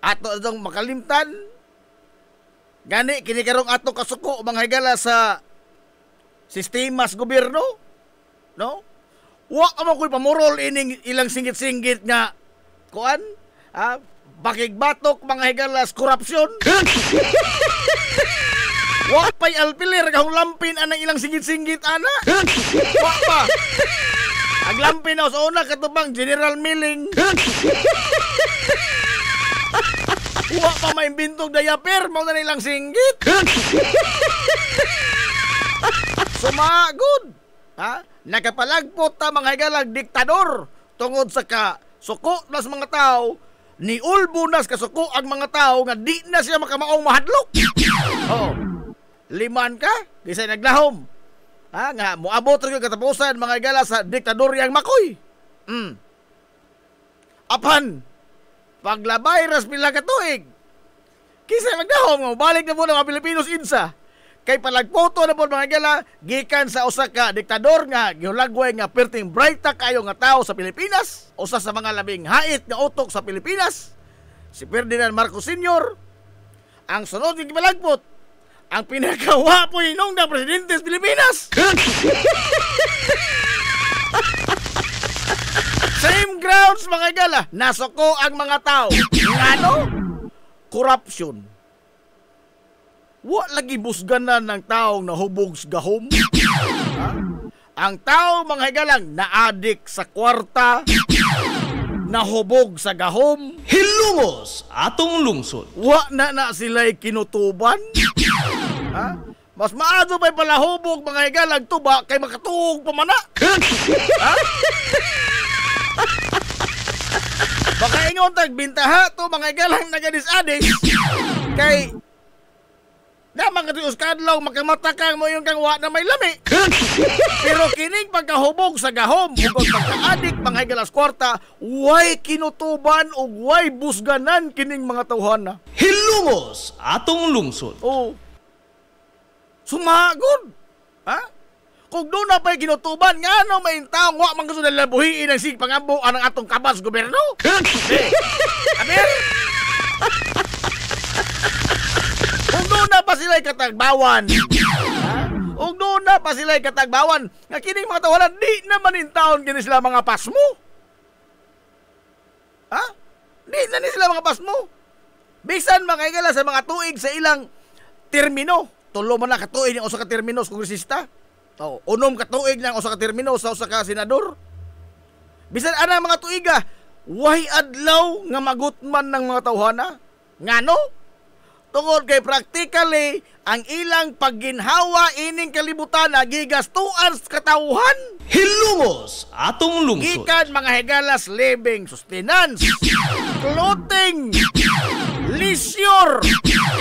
Ato itong makalimtan. Gani kinikarong ato kasuko mga higala sa sistema sa gobyerno. No? Wa mo ko'y pamurol ining ilang singgit-singgit nga kuan? Bakigbatok mga higala sa korupsyon. Wa pa'y alpiler kahong lampin anang ilang singgit-singgit ana. Wa pa. Ang lampin na sa una katubang General Milling. Wa pa may bintog dayaper, mao na nilang singgit. Sumagod. Ha? Nakapalagpot ta mga higalag diktador tungod sa kasuko nas mga tao, ni ulbo nas kasuko ang mga tao nga di na siya makamaong mahadlok. Oh. Liman ka, di sa naglahom. Ha? Nga, muabot rin yung katapusan mga higala sa diktadoryang makoy. Apan, paglabay ras pila ka tuig. Kisa nagdahom mo, balik na po ng mga Pilipinos insa. Kay palagpoto na po mga higala, gikan sa usa ka diktador nga, gihulagway nga perting brighta kayo nga tao sa Pilipinas, usa sa mga labing hait nga utok sa Pilipinas, si Ferdinand Marcos Sr. Ang sunod ng palagpot, ang pinakawapoy nung na presidente sa Pilipinas. Sa Prime grounds mga igala, nasuko ang mga tao. Ngano? Corruption. Wa lagi busganan ng taong nahubog sa gahom. Ha? Ang tao mga higalang naadik sa kwarta, nahubog sa gahom, Hilungos atong lungsod. wa na sila'y kinutuban. Ha? Mas maado pa'y palahubog mga higalang tuba kay makatuog pamana. Ha? Baka ingon tagbintaha to mga higalang nagadis-adis kay naman ka tius kadlaw makamataka mo yung kangwa na may lami. Pero kining pagkahubog sa gahom ug pagkaadik mga higalas kwarta, way kinutuban ug way busganan kining mga tawhana. Hilungos atong lungsod. Oh. Sumagod. Ha? Kung doon na pa'y kinutuban, nga no may taong wa man gusto na labuhiin ang sig pangambo ang atong kabas gobyerno. Aber? Kung doon na pa sila'y katagbawan, kung doon na pa sila'y katagbawan, nga kining mga tawanan, di naman in taon kini sila mga pasmo. Ha? Di na ni sila mga pasmo. Bisan mga igala sa mga tuig sa ilang termino. Tulo man na katuig ng usa ka termino sa kongresista. O, unom katuig ng usa ka termino sa usa ka senador. Bisan ana mga tuiga, way adlaw nga magutman ng mga tawhana. Ngano? Tungod kay practically ang ilang pagginhawa ining kalibutan na gigastuan sa katawhan. Hilungos atong lungsod. Gikan mga higalas living sustenance, clothing, leisure,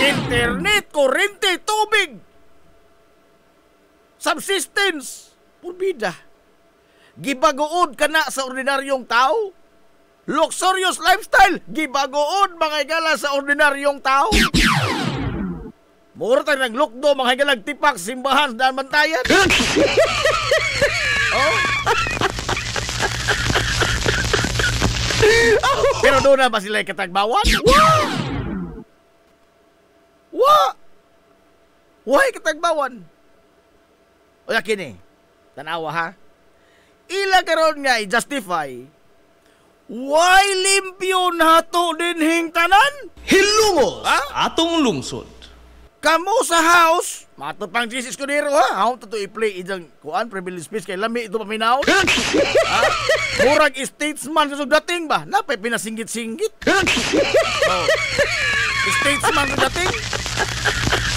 internet, kurente, tubig, subsistence, purbida. Gibagood ka na sa ordinaryong tao. Luxurious lifestyle, gibagoon mga higala sa ordinaryong tao. Mura tayo ng lukdo, mga higalang tipak, simbahan, daan bantayan. Oh. Pero doon na ba sila katagbawan? Why katagbawan? O yakin eh, tanawa ha? Ila karon nga i-justify why limpyo nato din hingtanan? Hilungos atong lungsod. Kamu sa house, mato pang Jesus ko niro ha. How to i-play idang kuan privilege speech kay lami ito paminaw. Ha? Murag statesman sa dating ba? Napay pinasinggit-singgit. Oh. Statesman sa dating.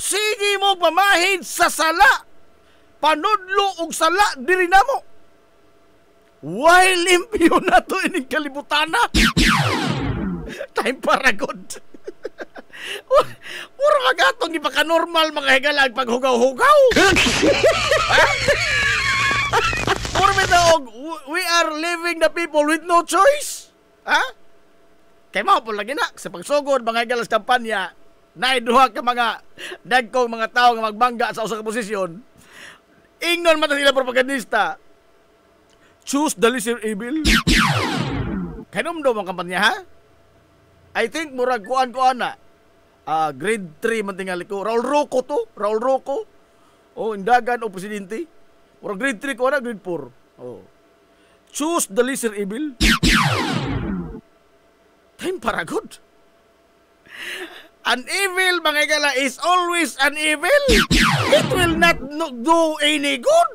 Sige mo pamahid sa sala. Panudlo og sala diri namo. Why limpyo na to ining kalibutana? Time para good. Puro magatong ipaka-normal mga higalag paghugaw-hugaw. Puro mitaog, we are leaving the people with no choice. Ha? Kay mao po lagi na, sa pagsugod mga higalas kampanya, naiduha ka mga dagkong mga tao nga magbangga sa usa ka posisyon. Ingnon man sila propagandista. Choose the lesser evil. Kainom daw ang kampanya ha? I think murag kuan na. Grade 3 man tingali ko. Raul Roco to. Raul Roco. Oh, indagan o presidente. Murag grade 3 ko na, grade 4. Oh. Choose the lesser evil. Time para good. An evil, mga igala, is always an evil. It will not do any good.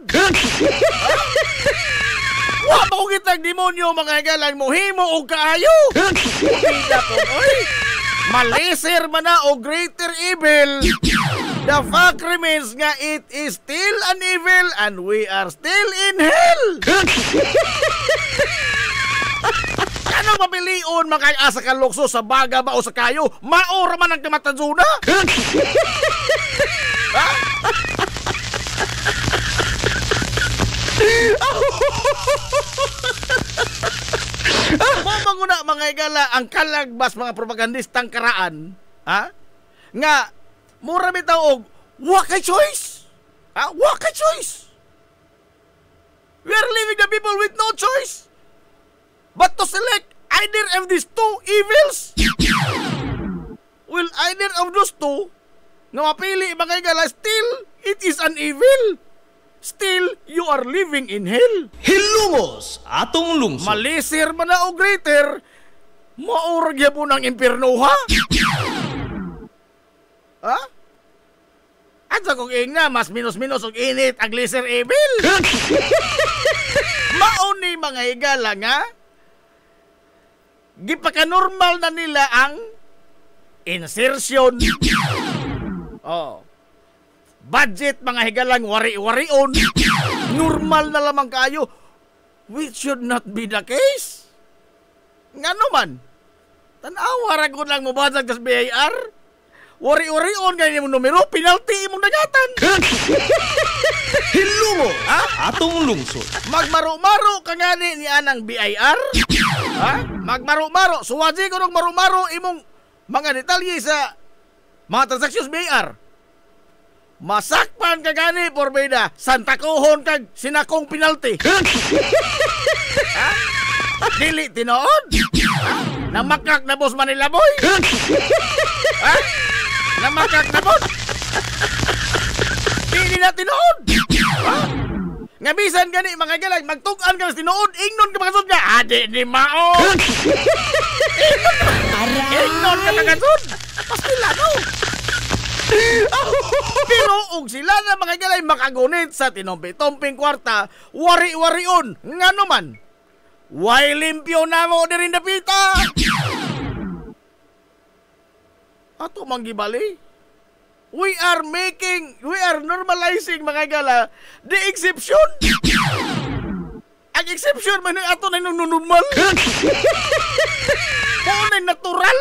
Wa mo kitag demonyo mga higalang mohimo o kaayo. Pida po, oy. Maliser man na o greater evil. The fact remains nga it is still an evil and we are still in hell. Ano mapilion makag-asa ka lukso sa baga ba o sa kayo? Maora man ang kamataduna. Ha? Mamanguna mga igala ang kalagbas mga propagandistang karaan, ha? Nga mura bitaw og wa kay choice. Ha? Wa kay choice. We are leaving the people with no choice but to select either of these two evils. Will either of those two nga mapili mga igala, still it is an evil. Still, you are living in hell. Hilungos atong lungsod. Malisir man na o greater, maurag ya po ng impyerno, ha? Ha? At sa kong ing na, mas minus-minus og init ang Glisser Evil. Mauni mga higala nga, gipaka-normal na nila ang insertion. Oh. Budget mga higalang wari-warion. Normal na lamang kayo. Which should not be the case. Nga naman, tanawa ragon lang mo basag sa BIR. Wari-warion ganyan mo numero, penalty imong dagatan. Hilungos atong lungsod. Magmaro-maro ka nga ni anang BIR. Ha? Magmaro-maro. Suwaji ko nung maro-maro imong mga detalye sa mga transactions BIR. Masakpan ka gani, Porbeda. Santakuhon kag sinakong penalty. Ha? Dili tinood. Ha? Namakak na boss Manila boy. Ha? Namakak na boss. Dili na tinood. Ha? Nga bisan gani mga galang magtugan ka sa tinood, ingnon ka makasud nga. Adi ni mao. Ingnon ka makasud. Pastila no. Pero og sila na mga galay makagunit sa tinompi-tomping kwarta, wari-warion nga naman. Why limpyo na mo dirin dapita? Ato manggibali. We are normalizing mga gala the exception. Ang exception man ato na nung normal. Kung na natural.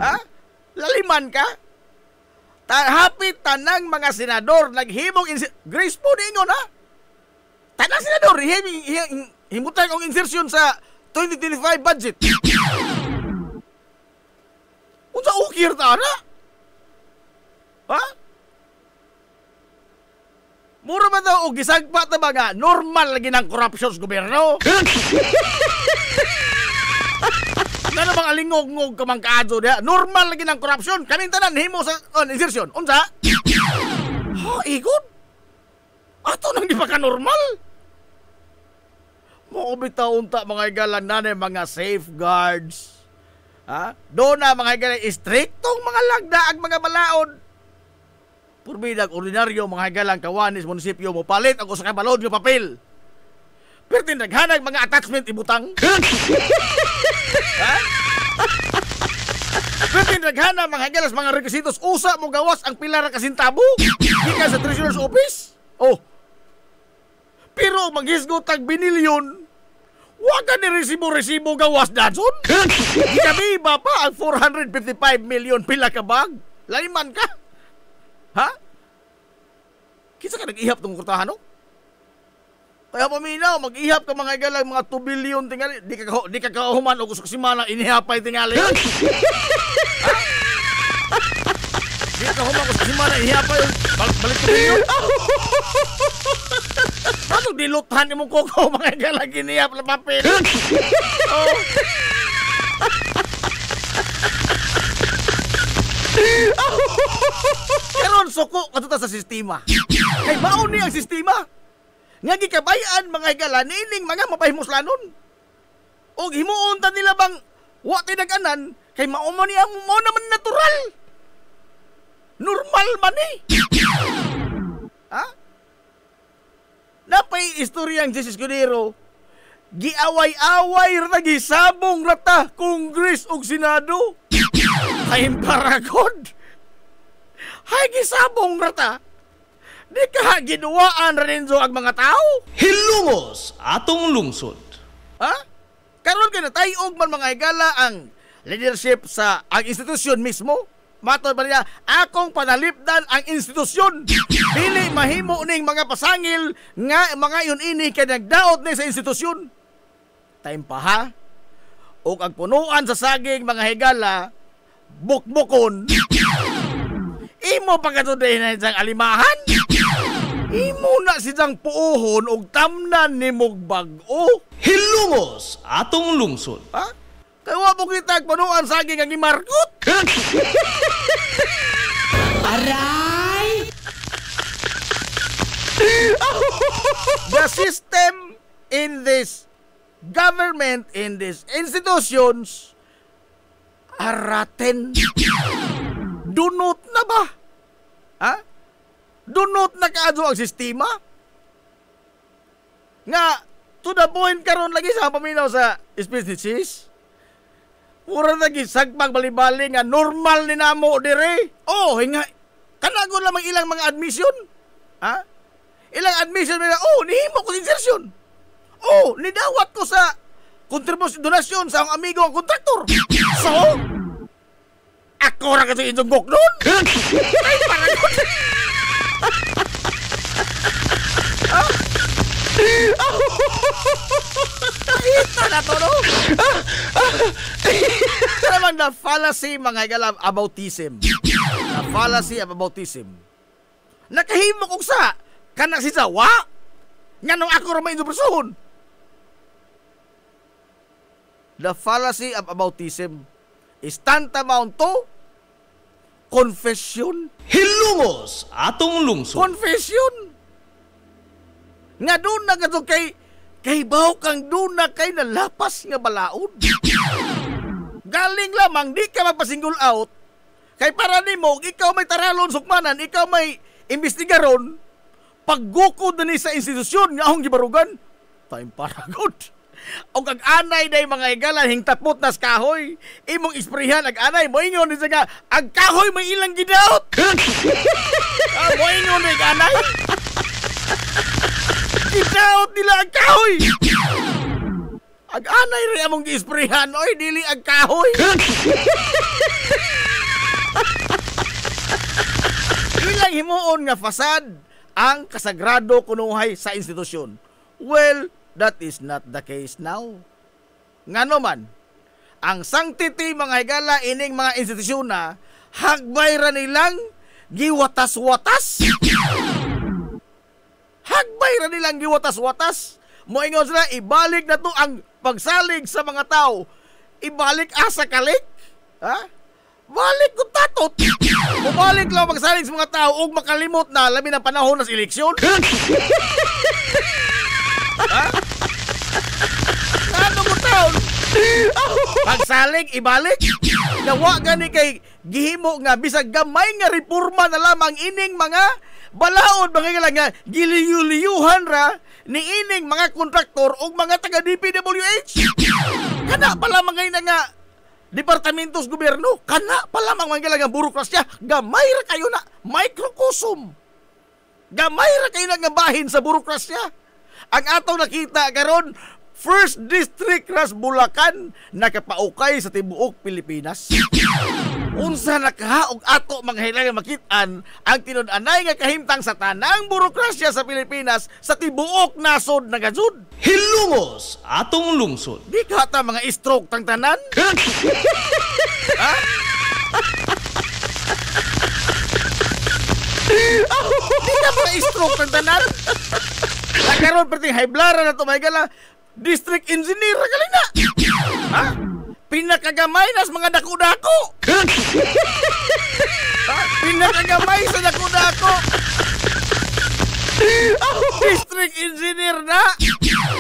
Ha? Laliman ka? Hapit tanang mga senador naghimong Grace po ningon ha. Tanang senador himutan og insertion sa 2025 budget. Unsa ukir ta na? Ha? Mura ba daw og gisagpa ta mga normal lagi ng corruption sa gobyerno? Ano bang alingog-ngog ka mang kaadyo diha? Normal lagi ng corruption. Kaming tanan himo sa insertion. Unsa? Ha, igod? Ato nang di pa ka normal? Mo bitaw unta mga igalan nanay mga safeguards. Ha? Doon na mga igalan istriktong mga lagda ang mga balaod. Purbidag ordinaryo mga igalan kawanis munisipyo mo palit ang usa ka balod nga papel. Pero tinaghanag mga attachment ibutang. Ha? Pero naghana mga galas mga requisitos usa mo gawas ang pilar ka sintabo gikan sa treasurer's office. Oh. Pero maghisgot tag binilyon. Wa ka ni resibo gawas dadson. Gikabiba pa ang 455 million pila ka bag. Layman ka. Ha? Kinsa ka nag-ihap tong kurtahan no? Kaya paminaw, mag-ihap ka mga galang mga 2 billion tingali. Di ka kahuman o gusto simana inihapay tingali. Ha? Di ka kahuman gusto simana inihapay. Balik 2 billion. Ano diluthan mo koko mga galang inihap na papel. Oh. Karon suko katuta sa sistema. Kay mauni ang sistema. Nga gikabayaan mga higala nining mga mapahimuslanon. O himuon ta nila bang wa tinag-anan kay mao man niya mo naman natural. Normal man ni. Ha? Napay istoryang Jesus Escudero. Giaway-away ra gisabong rata Congress ug Senado. Kay paragod. Hay gisabong rata. Di ka ginuwaan rin so ang mga tao? Hilungos atong lungsod. Ha? Karon ka na tayog man mga higala ang leadership sa ang institusyon mismo? Matod ba niya, akong panalipdan ang institusyon. Dili mahimo ning mga pasangil nga mga yun ini kay nagdaot ni sa institusyon. Time pa ha? O ang punuan sa saging mga higala, bukbukon. Imo pagkatuday na isang alimahan? Imo na silang puuhon og tamnan ni mog bag-o. Hilungos atong lungsod. Ha? Kaya po kita punuan saging ang imarkot. Aray! The system in this government, in these institutions, are rotten. Dunot na ba? Ha? Dunot na kaadyo ang sistema? Nga, to the point karon lagi sa paminaw sa species. Mura lagi sagpag bali-bali nga normal ni namo dire. Oh, hinga. Kanagon lamang ilang mga admission. Ha? Ilang admission nila. Oh, nihimo ko insertion. Oh, nidawat ko sa kontribusyon donasyon sa akong amigo ang kontraktor. So, ako ra kasi injugok nun. Ay, parang ko. Ito na to, no? Ito naman the fallacy, mga igalam, aboutism. The fallacy of aboutism. Nakahimo kong sa kanak si Zawa nga nung ako ramay insupersohon. The fallacy of aboutism is tantamount to confession. Hilumos atong lungsod. Confession. Nga doon na kadto kay baw kang doon na kay nalapas nga balaod. Galing lamang di ka magpa-single out. Kay para nimo ikaw may taralon sukmanan, ikaw may imbestigaron, paggukod na ni sa institusyon nga akong gibarugan. Time para good. O kag anay day mga igalan hingtapot nas kahoy, imong isprehan ag anay mo ingon ni nga ag kahoy may ilang gidaot. Mo ingon ni anay. Gidaot nila ang kahoy. Ag anay rin among giisprehan oy dili ang kahoy. Ilang himuon nga fasad ang kasagrado kunuhay sa institusyon. Well, that is not the case now. Ngano man, ang sanctity mga higala ining mga institusyon na hagbay ra nilang giwatas-watas. Hagbay ra nilang giwatas-watas. Moingon sila, ibalik na to ang pagsalig sa mga tao. Ibalik asa kalik. Ha? Balik ko tatot. Bumalik lang magsalig sa mga tao ug makalimot na labi ng panahon ng eleksyon. Ha? Ano mo taon? Pagsalig, ibalik. Nawa gani kay gihimo nga bisag gamay nga reforma na lamang ining mga balaod mga nga giliyuliyuhan ra ni ining mga kontraktor ug mga taga DPWH. Kana pa lamang ngay na nga departamentos gobyerno, kana pa lamang mga nga burokrasya, gamay ra kayo na microcosm. Gamay ra kayo na nga bahin sa burokrasya. Ang atong nakita karon, First District Ras Bulacan nakapaukay sa tibuok Pilipinas. Unsa nakahaog ato mga hilangan makitaan ang tinud-anay nga kahimtang sa tanang burokrasya sa Pilipinas sa tibuok nasod na gazud. Hilumos atong lungsod. Di ka ta mga stroke tang tanan? Ha? Di ka mga stroke tang tanan? Nakaroon perting high blood na to mga gala. District engineer na kalina. Ha? Pinakagamay nas mga dako-dako. Ha? Pinakagamay sa dako-dako. District engineer na.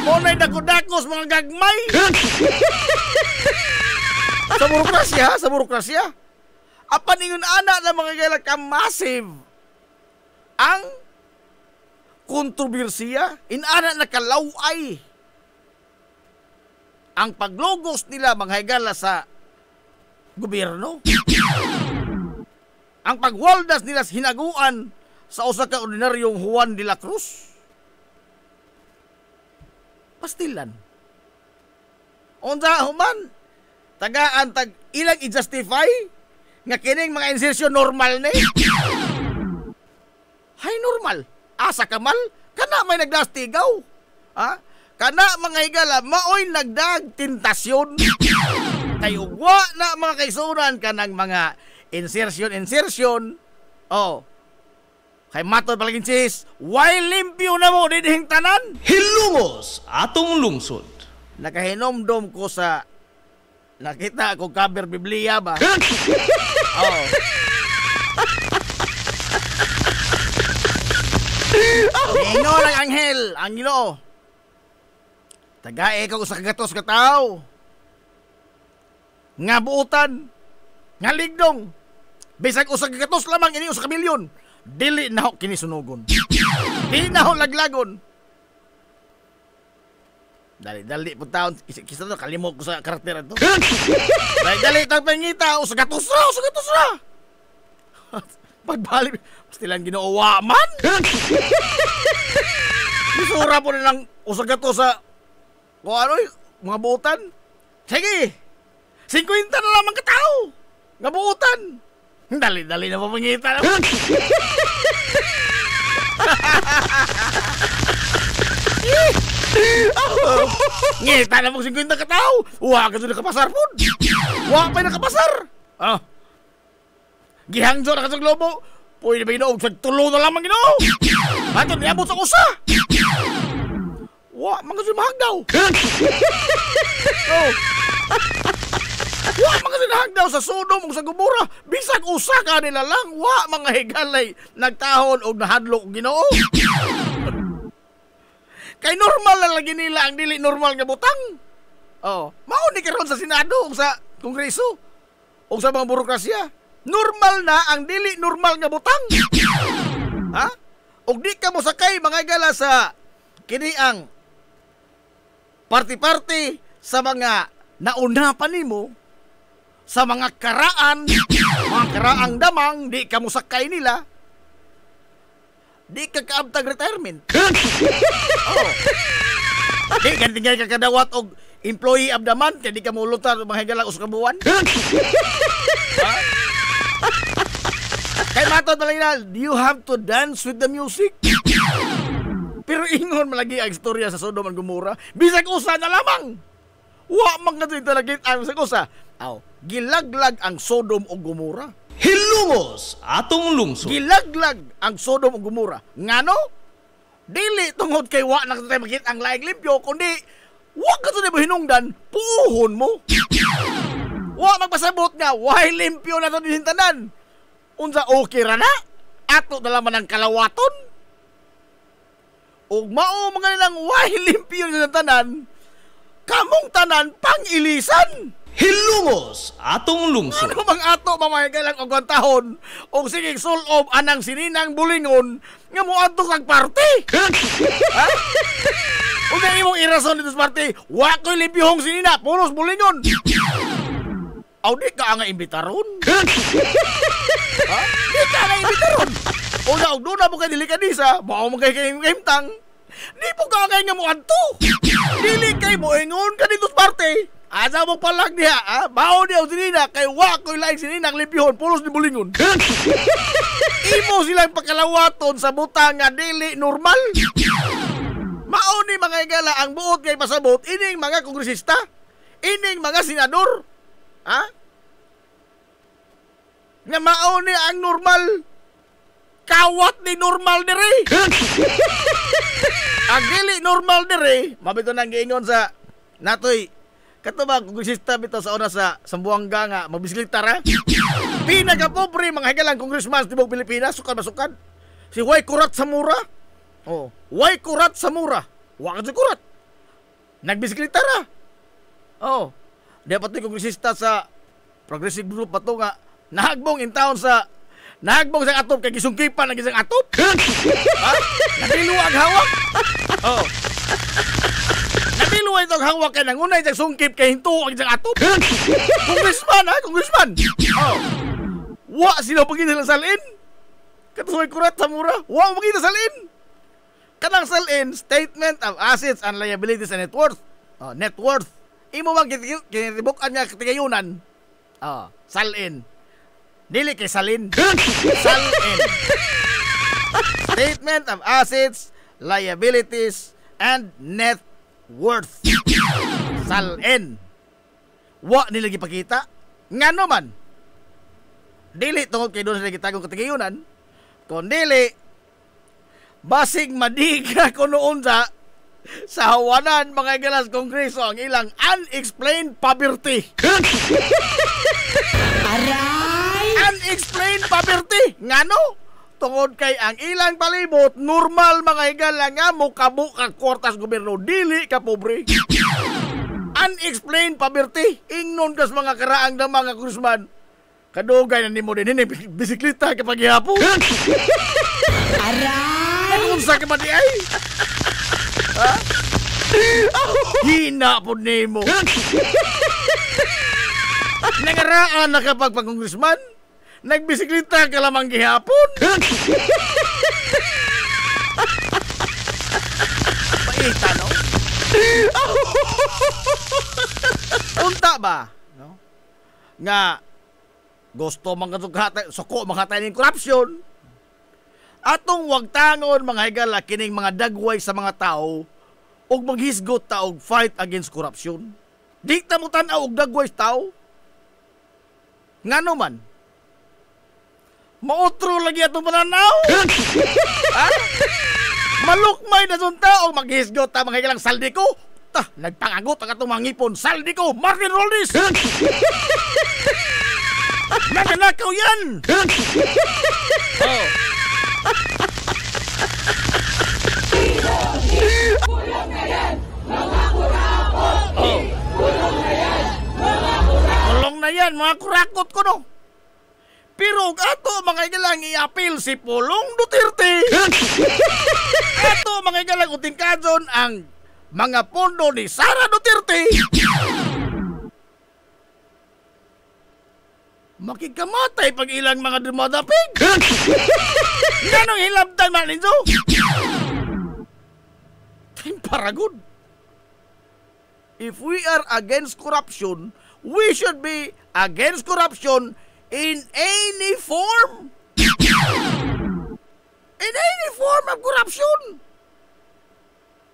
Muna'y dako-dako sa mga gagmay. Sa burokrasya, sa burokrasya. Apan ingon ana na mga gala ka massive ang kontrobersiya. Inana na kalaway ang paglogos nila mga higala sa gobyerno. Ang pagwaldas nila sa hinaguan sa usa ka ordinaryong Juan de la Cruz. Pastilan. Unsa human tagaan tag ilang i-justify nga kining mga insertion normal ni. Hay normal. Asa kamal kana may nagdastigaw. Ha? Kana mga higala, maoy nagdag tentasyon. Kayo wa na mga kaisunan ka ng mga insertion. Oh. Kay matod palaging sis, why limpyo na mo didihing tanan? Hilumos atong lungsod. Nakahinomdom ko sa nakita ko cover Biblia ba? Oh. Ingon ang anghel, ang Ginoo. Tagae ka usa ka gatos ka tawo. Nga buutan, nga ligdong. Bisag usa ka gatos lamang ini usa ka milyon. Dili na ho kini sunugon. Di na ho laglagon. Dali po taon. Kisa to, kalimot ko sa karakter to. Dali tang pangita. Usa gatos ra. Pagbalik, pasti lang ginoowa man. Isura po nilang usa gatos sa kung ano, mga buutan. Sige, 50 na lamang katao. Nga buutan. Dali na mapangita na. Ngita na mong 50 katao. Huwag ka doon nakapasar po. Huwag pa nakapasar. Gihangzo na ka sa globo. Pwede ba inoog? Tulo na lamang inoog. Ato, niabot sa usa. Wah, mga sinahagdaw. Wah, mga sinahagdaw sa Sodom o sa Gomora. Bisag usa ka nila lang. Wah, mga higalay nagtahon o nahadlok Ginoo. Kay normal na lagi nila ang dili normal nga butang. Mauni karon sa Senado o sa Kongreso o sa mga burokrasya. Normal na ang dili normal nga butang. Ha? Og di ka mo sakay mga higala sa kini ang party-party sa mga nauna pa nimo, sa mga karaang damang, di ka musakay nila, di ka kaabtag retirement. Di ka tinggal ka kadawat og employee of the month, kaya di ka mulutan mga higalang uskabuan. Kaya matod malang you have to dance with the music. Pero ingon malagi ang istorya sa Sodom and Gomora. Bisag usa na lamang. Wa man nga dito talagit ang bisag usa. Gilaglag ang Sodom o Gomora. Hilungos atong lungsod. Gilaglag ang Sodom o Gomora. Ngano? Dili tungod kay wa na tayo makita ang laing limpyo, kundi wa ka to hinungdan, puuhon mo. Wa magpasabot nga, why limpyo na to din tanan. Unsa okay ra na? Ato na laman ang kalawaton. O mao mga nilang why limpyo na tanan, kamong tanan pang ilisan. Hilungos atong lungsod. Ano bang ato mamahigalang og tahon og sige sulob anang sininang bulingon nga mo adto kag party. Ha? Ug imong irason dito sa party, wa ko'y limpyong sinina, puros bulingon. Aw di ka nga imbitaron. Ha? Di ka nga imbitaron. Una og duna mo kay delikadisa, mao mo kay himtang. Di po ka nga mo adto. Dili kay mo ingon ka dito sa party. Asa mo palag diha, ha? Bao diya o sinina, kay wa ko'y laing sininang limpihon, pulos ni bulingon. Imo silang pagkalawaton sa butang nga dili normal. Mao ni mga higala ang buot kay pasabot, ining mga kongresista, ining mga senador, ha? Nga mao ni ang normal, kawat ni normal diri. Ang dili normal diri, mabito nang giingon sa natoy, kato ba kongresista bito sa una sa Sambuanga nga magbisikleta ra? Pinaka-pobre mga higalang congressman sa tibok Pilipinas, sukan. Si Way Kurat Samura. Way Kurat Samura. Wa ka kurat. Nagbisikleta ra. Dapat ni kongresista sa Progressive Group pato nga nahagbong in town sa nahagbong sa atop kay gisungkipan ng isang atop. Ha? Nabiluwag hawak. Nabiluwag itong hawak kay nangunay isang sungkip kay hinto ang isang atop. Congressman, ha? Congressman. Wa sila pagkita ng salin. Katusoy Kurat Samura. Wa pagkita salin. Kanang salin, Statement of Assets and Liabilities and Net Worth. Net worth. Imo bang kinitibukan nga katigayunan? Salin. Dili kay salin. Salin. Statement of Assets, Liabilities, and Net Worth. Salin. Wa nila gipakita. Ngano man? Dili tungod kay doon sa gitagong katigayunan. Kung dili, basig madiga ko noon sa hawanan mga galas kongreso ang ilang unexplained poverty. Aray! Unexplained poverty. Ngano? Tungod kay ang ilang palibot, normal mga higala nga mo kabo ka kwartas gobyerno, dili ka pobre. Unexplained poverty, ingnon kas mga karaang ng mga kusman. Kadugay na nimo din bisikleta kapag ihapon. Aray! Unsa ka ba di ay? Ha? Hina po nimo. Nangaraan na kapag pag-congressman, nagbisikleta ka lamang gihapon. Paita, no? Unta ba? No? Nga, gusto mga suko makatay ng korupsyon. Atong wag tangon mga higala kining mga dagway sa mga tao ug maghisgot ta og fight against corruption. Di ta mo tan-aw og dagway sa tao. Ngano man? Mautro lagi atong pananaw. Ha? Malukmay na sunta o maghisgot ta mga higalang saldi ko. Ta, nagpangagot ang atong mga ngipon. Saldi ko, Martin Roldis. Naganakaw yan. Oh. Kulong na yan, mga kurakot ko no. Pero ato mga igalang i-appeal si Pulong Duterte. Ato mga igalang utingkadson ang mga pondo ni Sara Duterte. Makikamatay pag ilang mga dumadapig. Ganong hilabtan man ninyo. Time para good. If we are against corruption, we should be against corruption in any form. In any form of corruption.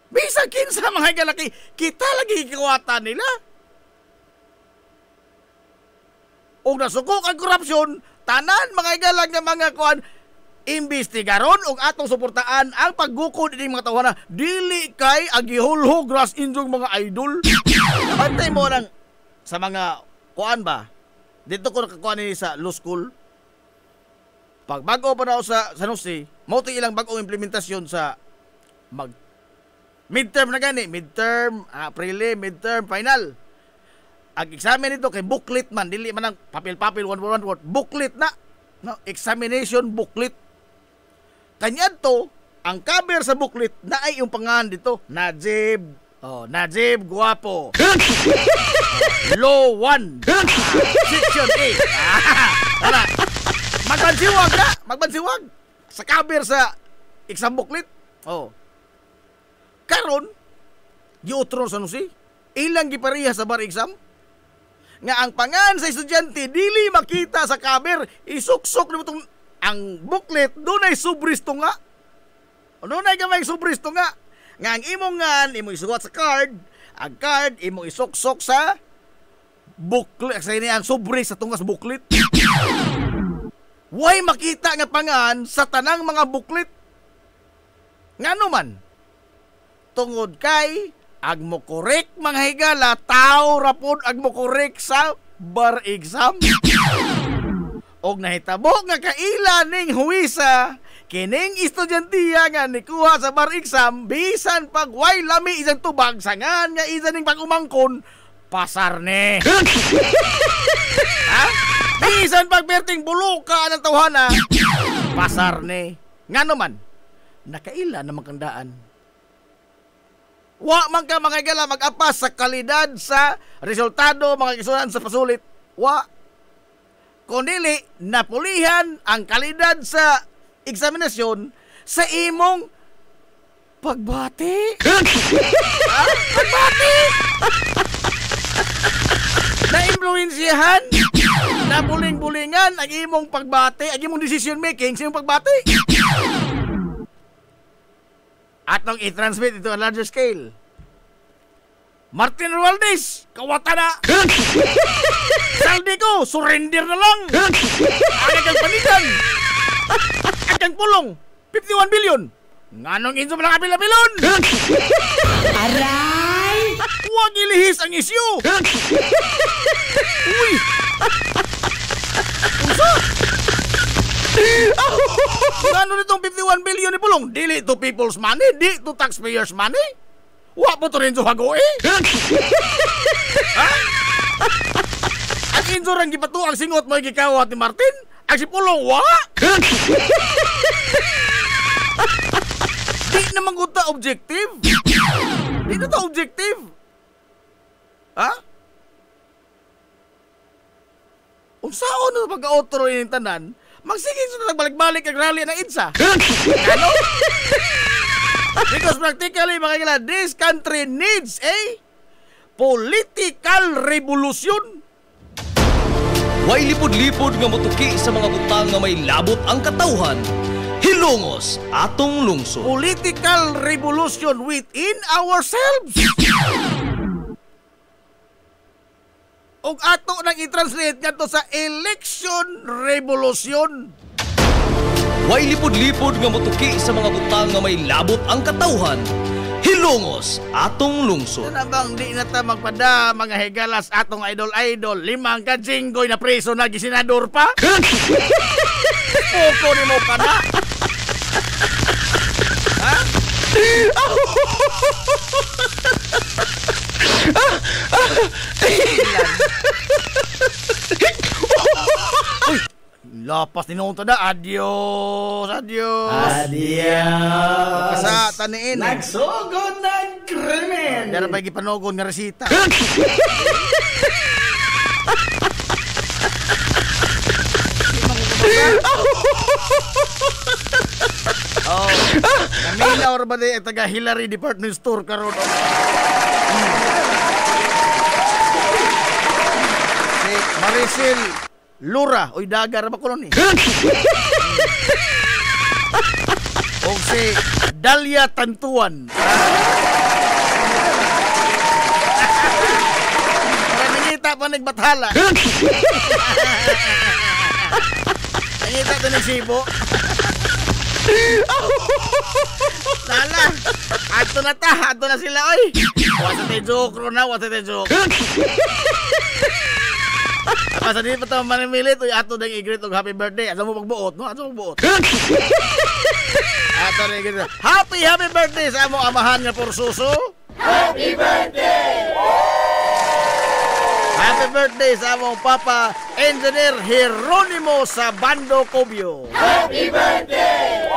Bisa kinsa mga galaki, kita lagi kikuwatan nila. O nasukok ang korupsyon, tanan mga igalang ng mga kuan, imbestigaron o atong suportaan ang paggukod ng mga tawanan. Dili kay agihulhog ras injong mga idol. Antay mo lang sa mga kuan ba? Dito ko nakakuha ni sa law school. Pag bago pa na ako sa San Jose, mauti ilang bagong implementasyon sa midterm na gani. Midterm, April, midterm, final. Ang examen nito kay booklet man. Dili man ang papel-papel, one word. Booklet na. No? Examination booklet. Kanya to, ang cover sa booklet na ay yung pangalan dito. Najib. Oh, Najib Guapo. Law 1. Section 8. Tara. Magbansiwag na. Magbansiwag. Sa cover sa exam booklet. Oh. Karon, giutron sa nusi. Ilang gipariha sa bar exam. Nga ang pangan sa estudyante dili makita sa cover. Isuksok na itong ang booklet. Doon ay subristo nga. Doon ay gamay subristo nga. Nga ang imong isugot sa card. Ang card, imong isuksok sa booklet. Sa ini ang subri sa tungas booklet. Way makita nga pangan sa tanang mga booklet. Ngano man? Tungod kay ag mo correct mga higala, tao rapod ag mo correct sa bar exam. Og nahitabo nga kaila ning huwisa kining estudyantya nga nikuha sa bar exam, bisan pag way lami isang tubag sangan nga isa ning pag-umangkon pasar ne. Ha? Bisan pag perting buluka ng tawhana pasar ne. Ngano man? Nakaila na magkandaan. Wa man ka mga igala mag-apas sa kalidad sa resultado mga kisunan sa pasulit. Wa. Kundili napulihan ang kalidad sa eksaminasyon sa imong pagbati. Ha? Pagbati. Na-influensyahan, nabuling-bulingan ang imong pagbati, ang imong decision making sa imong pagbati. Atong i-transmit ito on larger scale. Martin Roldis, kawata na. Saldi ko, surrender na lang. Agang panitan. Agang pulong, 51 billion. Nganong inso mo lang apil-apilon? Aray! Huwag ilihis ang isyu. Uy! Unsa? Ano nitong 51 billion ni Pulong? Dili to people's money, di to taxpayers money. Wa po to rin sa hago eh. Ha? Ang injure ang gipato ang singot mo gikawat ni Martin? Ang si Pulong, wa? Di naman ko ta objective. Di na ta objective. Ha? Unsaon no pagka-outro yung tanan, magsiging sa nagbalik-balik ang rally ng IDSA. Ano? Because practically, mga kailan, this country needs a political revolution. Way lipod-lipod nga motuki sa mga butang nga may labot ang katawhan. Hilongos atong lungsod. Political revolution within ourselves. Og ato nang i-translate nga to sa election revolution. Way lipod-lipod nga motuki sa mga butang nga may labot ang katawhan. Hilongos atong lungsod. Ano bang di na ta magpada mga higalas atong idol-idol, 5 ka jinggoy na preso na gisenador pa? Poko ni mo pa na? Ha? Uy, lapas ni nung tada. Adios, adios. Adios. Sa taniin. Nagsugod ng krimen. Dara pa gipanugod nga resita. Oh, Camila or ba di taga Hillary Department Store karon? Si Maricel Lura, oy dagar ba kuno ni? O si Dalia Tantuan. Nangita pa nagbathala. Nangita to ni Sibo. Lala, ato na sila, oy. Wasa tayo joke, Rona, wasa tayo joke. Kapasa din pa ito manimilit, oy, ato na i-greet og happy birthday. Ato mo pagbuot, no? Ato mo pagbuot. Ato na i-greet. Happy birthday sa among amahan nga Porsuso. Happy birthday! Happy birthday sa among Papa Engineer Jeronimo sa Bando Cubio. Happy birthday!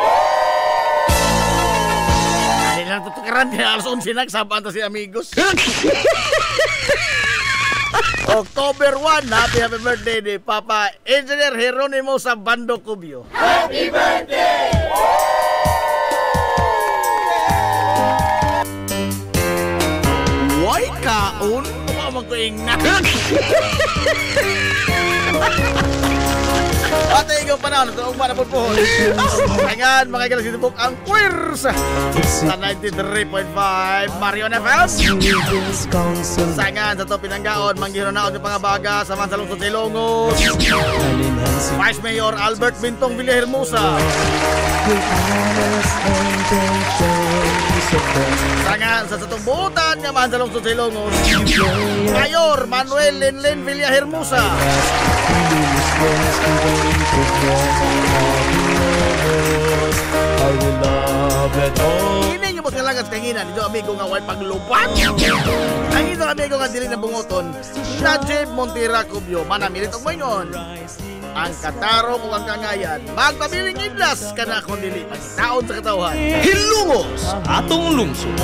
Hindi lang tutukaran niya. Alas 11 nagsabaan ta si amigos. October 1, happy birthday ni Papa Engineer Jeronimo sa Bando Cubio. Happy birthday! Why kaon? Magkuingat. Ate, ikaw panahon. Ito ang manapot-pohon. Tangan, mga igalas itubok ang Pwersa sa 93.5 Marion FM. Tangan, sa ito pinanggaon, manggihronaon yung pangabaga sa Mansalong Sutilongos. Vice Mayor Albert Bintong Villahermosa. Tangan, sa tumbutan nga Mansalong Sutilongos. Mayor Manuel Lenlen Villahermosa. Ini yung mga kailangan sa kanginan. Ito amigo nga way paglupat. Ang ito amigo nga dili na bungoton. Najib Montira Cubio. Manamilit og mayon. Ang katarong o ang kangayan. Magpabiling idlas ka na kung dili. Taon sa katawhan. Hilongos atong lungsod.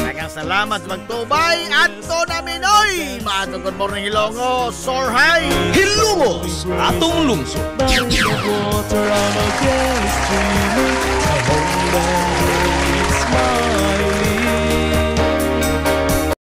Daghang salamat sa magtubay. Anto namin oy. Maatong good morning Hilongos. Sorhay. Hilongos atong lungsod. Water on a gay stream, a homeland is mine.